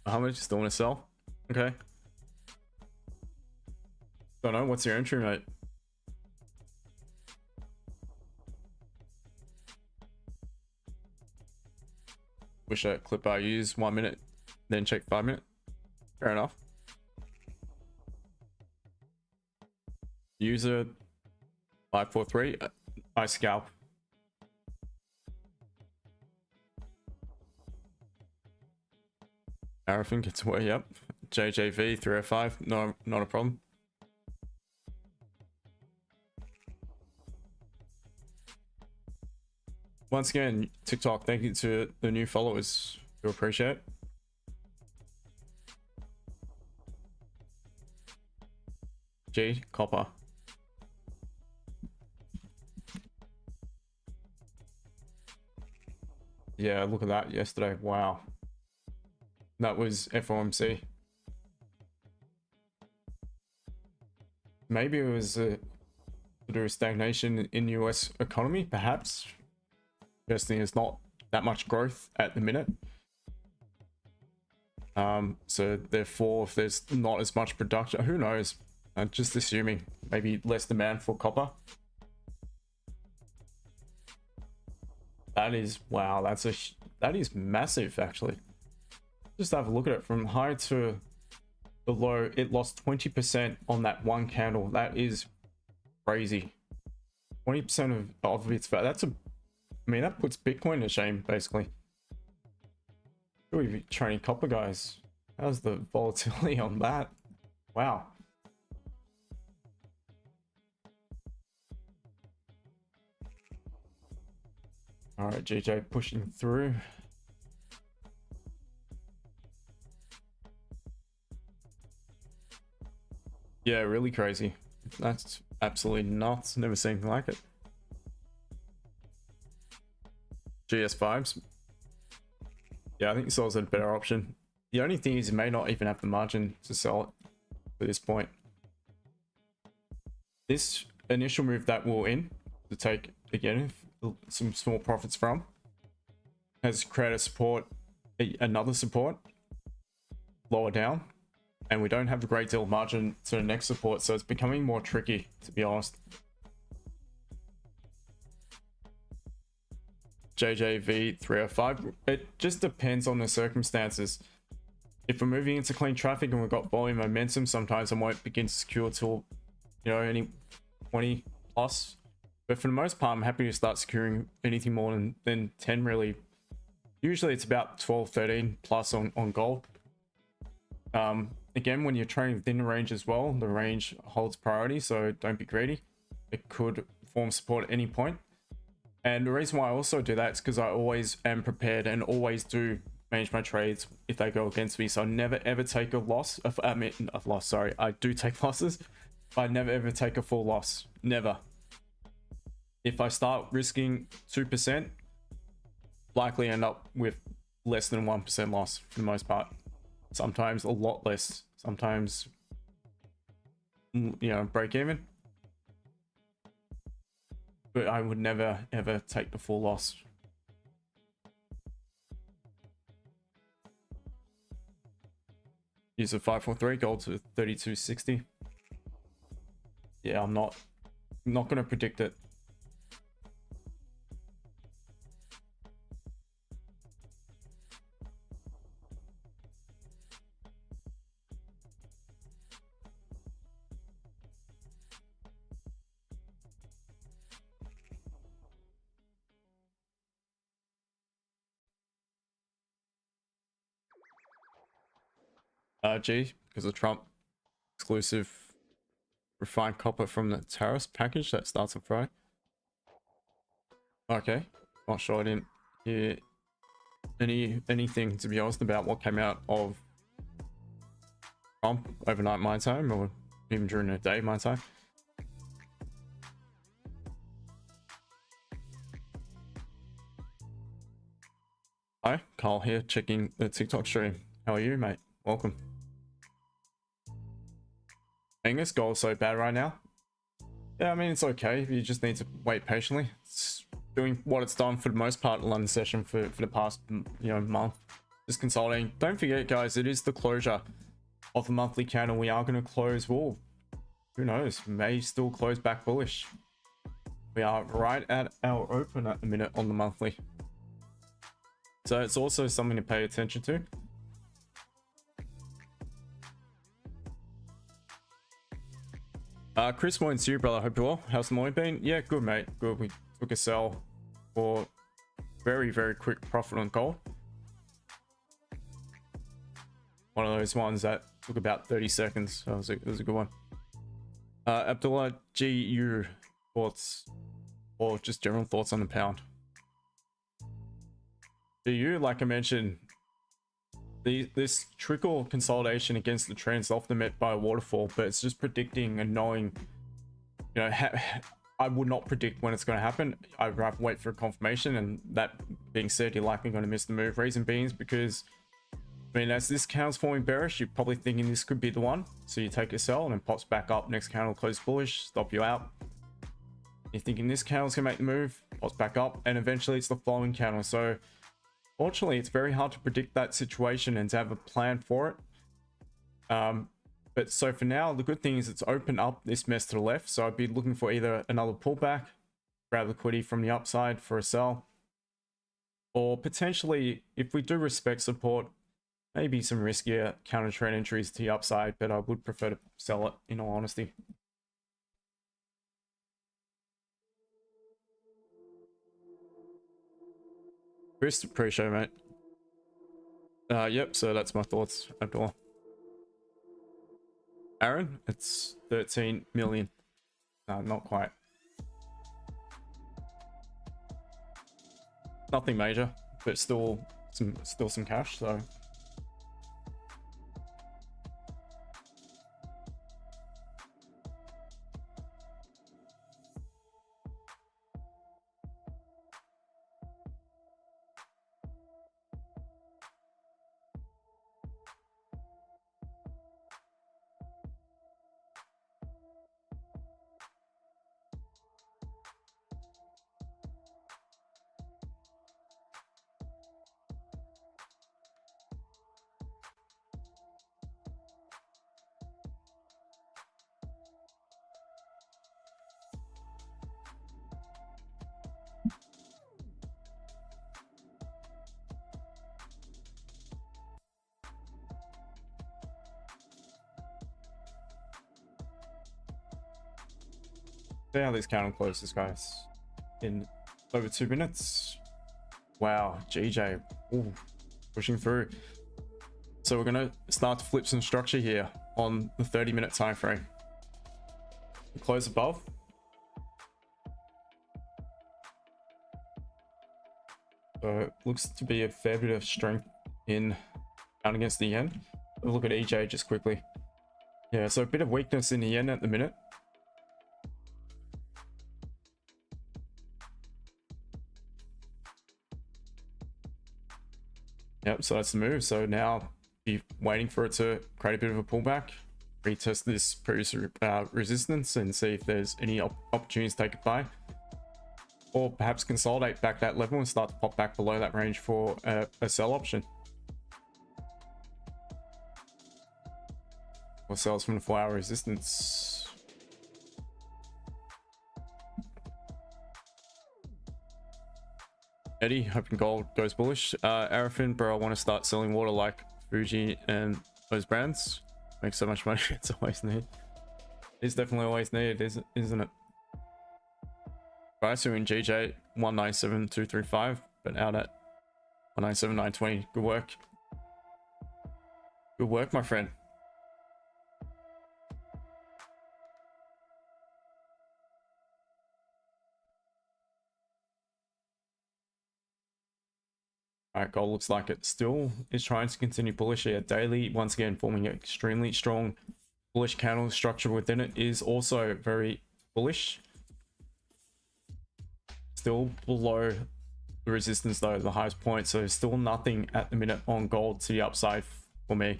Mohammed, just don't want to sell? Okay. Don't know, what's your entry, mate? Wish that clip I use 1 minute, then check 5 minute. Fair enough. User 543. I scalp. Arafin gets away. Yep. JJV 305. No, not a problem. Once again, TikTok, thank you to the new followers. We appreciate it. G, copper. Yeah, look at that yesterday. Wow. That was FOMC. Maybe it was a sort of stagnation in the US economy, perhaps. Investing is not that much growth at the minute. So therefore, if there's not as much production, who knows? I'm just assuming maybe less demand for copper. That is, wow, that is massive actually. Just have a look at it from high to the low. It lost 20% on that one candle. That is crazy. 20% of its value. That's a, I mean, that puts Bitcoin to shame basically. Who are we trading copper, guys? How's the volatility on that? Wow. All right, GJ pushing through. Yeah, really crazy. That's absolutely nuts. Never seen anything like it. GS5s. Yeah, I think sell's a better option. The only thing is you may not even have the margin to sell it at this point. This initial move that we're in to take, again, some small profits from, has created support, another support lower down, and we don't have a great deal of margin to the next support, so it's becoming more tricky, to be honest. JJV 305. It just depends on the circumstances. If we're moving into clean traffic and we've got volume momentum, sometimes I won't begin to secure till, you know, any 20 plus. But for the most part, I'm happy to start securing anything more than 10 really. Usually it's about 12, 13 plus on gold. Again, when you're trading within the range as well, the range holds priority, so don't be greedy. It could form support at any point. And the reason why I also do that is because I always am prepared and always do manage my trades if they go against me. So I never ever take a loss. I mean, a loss, sorry. I do take losses, but I never ever take a full loss. Never. If I start risking 2%, likely end up with less than 1% loss for the most part. Sometimes a lot less. Sometimes, you know, break even. But I would never ever take the full loss. Use a 543 gold to 3260. Yeah, I'm not gonna predict it. G, because of Trump exclusive refined copper from the tariffs package that starts on Friday. Okay, not sure. I didn't hear anything, to be honest, about what came out of Trump overnight my time, or even during the day my time. Hi, Carl here, checking the TikTok stream. How are you, mate? Welcome. Angus, gold so bad right now. Yeah, I mean, it's okay. You just need to wait patiently. It's doing what it's done for the most part of the London session for the past, month. Just consolidating. Don't forget, guys, it is the closure of the monthly candle. We are going to close, well, who knows, may still close back bullish. We are right at our open at the minute on the monthly. So it's also something to pay attention to. Chris, morning to you, brother. Hope you're well. How's the morning been? Yeah, good, mate. Good. We took a sell for very, very quick profit on gold. One of those ones that took about 30 seconds. So it was a good one. Abdullah, GU thoughts or just general thoughts on the pound? GU, like I mentioned, this trickle consolidation against the trend is often met by a waterfall, but it's just predicting and knowing, I would not predict when it's going to happen. I'd rather wait for a confirmation, and that being said, you're likely going to miss the move. Reason being is because, I mean, as this candle's forming bearish, you're probably thinking this could be the one. So you take a sell and then pops back up. Next candle close bullish, stop you out. You're thinking this candle's going to make the move, pops back up, and eventually it's the following candle. So fortunately, it's very hard to predict that situation and to have a plan for it. But so for now, the good thing is it's opened up this mess to the left. So I'd be looking for either another pullback, grab liquidity from the upside for a sell, or potentially, if we do respect support, maybe some riskier counter trend entries to the upside, but I would prefer to sell it in all honesty. Chris, appreciate it, mate. Yep, so that's my thoughts, Abdullah. Aaron, it's 13 million. Not quite. Nothing major, but still some cash, so. See how this candle closes, guys, in over 2 minutes. Wow, GJ, ooh, pushing through. So we're gonna start to flip some structure here on the 30-minute time frame. Close above. So it looks to be a fair bit of strength in down against the yen. We'll look at EJ just quickly. Yeah, so a bit of weakness in the yen at the minute. Yep, so that's the move. So now be waiting for it to create a bit of a pullback, retest this previous resistance and see if there's any opportunities to take it by, or perhaps consolidate back that level and start to pop back below that range for a sell option. Or sells from the 4-hour resistance. Eddie, hoping gold goes bullish. Arafin, bro, I want to start selling water like Fuji and those brands. Make so much money. It's always needed. It's definitely always needed, isn't it? Price in GJ 197.235, but out at 197.920. Good work. Good work, my friend. All right, gold looks like it still is trying to continue bullish here. Daily, once again, forming an extremely strong bullish candle structure within it is also very bullish. Still below the resistance though, the highest point. So still nothing at the minute on gold to the upside for me.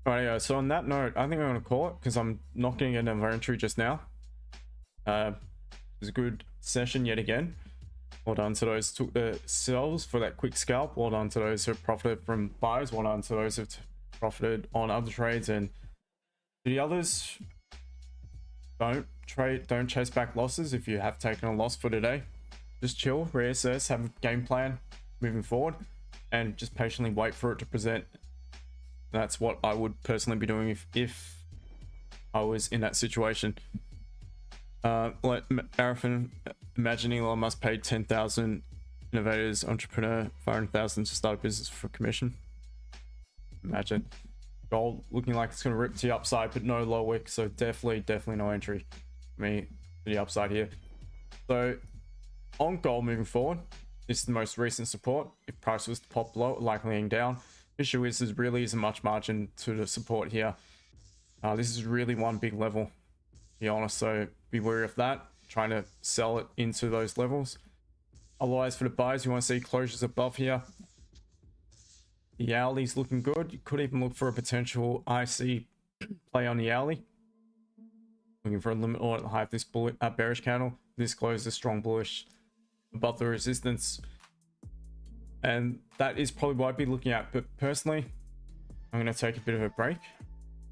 Alright, so on that note, I think I'm gonna call it because I'm not getting another entry just now. It was a good session yet again. Well done to those who took the sells for that quick scalp. Well done to those who profited from buys. Well done to those who profited on other trades. And to the others, don't chase back losses. If you have taken a loss for today, just chill, reassess, have a game plan moving forward, and just patiently wait for it to present. That's what I would personally be doing if I was in that situation. Let Arafin imagine Elon Musk paid 10,000 innovators, entrepreneur, 500,000 to start a business for commission. Imagine. Gold looking like it's going to rip to the upside, but no low wick, so definitely no entry for me to the upside here. So on gold moving forward, this is the most recent support. If price was to pop low, likely heading down. Issue is there really isn't much margin to the support here. This is really one big level, to be honest, so be wary of that, trying to sell it into those levels. Otherwise, for the buys, you want to see closures above here. The hourly's looking good. You could even look for a potential IC play on the hourly. Looking for a limit order high of this bearish candle. This closes strong bullish above the resistance. And that is probably what I'd be looking at. But personally, I'm going to take a bit of a break.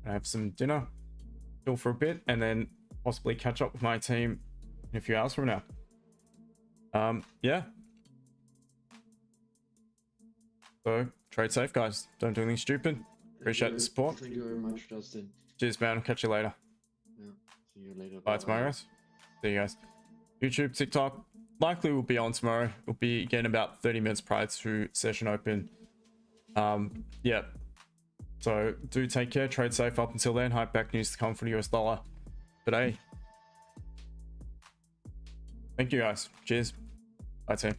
I have some dinner, chill for a bit, and then possibly catch up with my team in a few hours from now. Yeah. So trade safe, guys. Don't do anything stupid. Appreciate the support. Thank you very much, Justin. Cheers, man. I'll catch you later. Yeah. See you later. Bye tomorrow, guys. See you guys. YouTube, TikTok, likely will be on tomorrow. It'll be again about 30 minutes prior to session open. Yeah. So do take care. Trade safe up until then. Hype back news to come for the US dollar today. Thank you, guys. Cheers. Bye, team.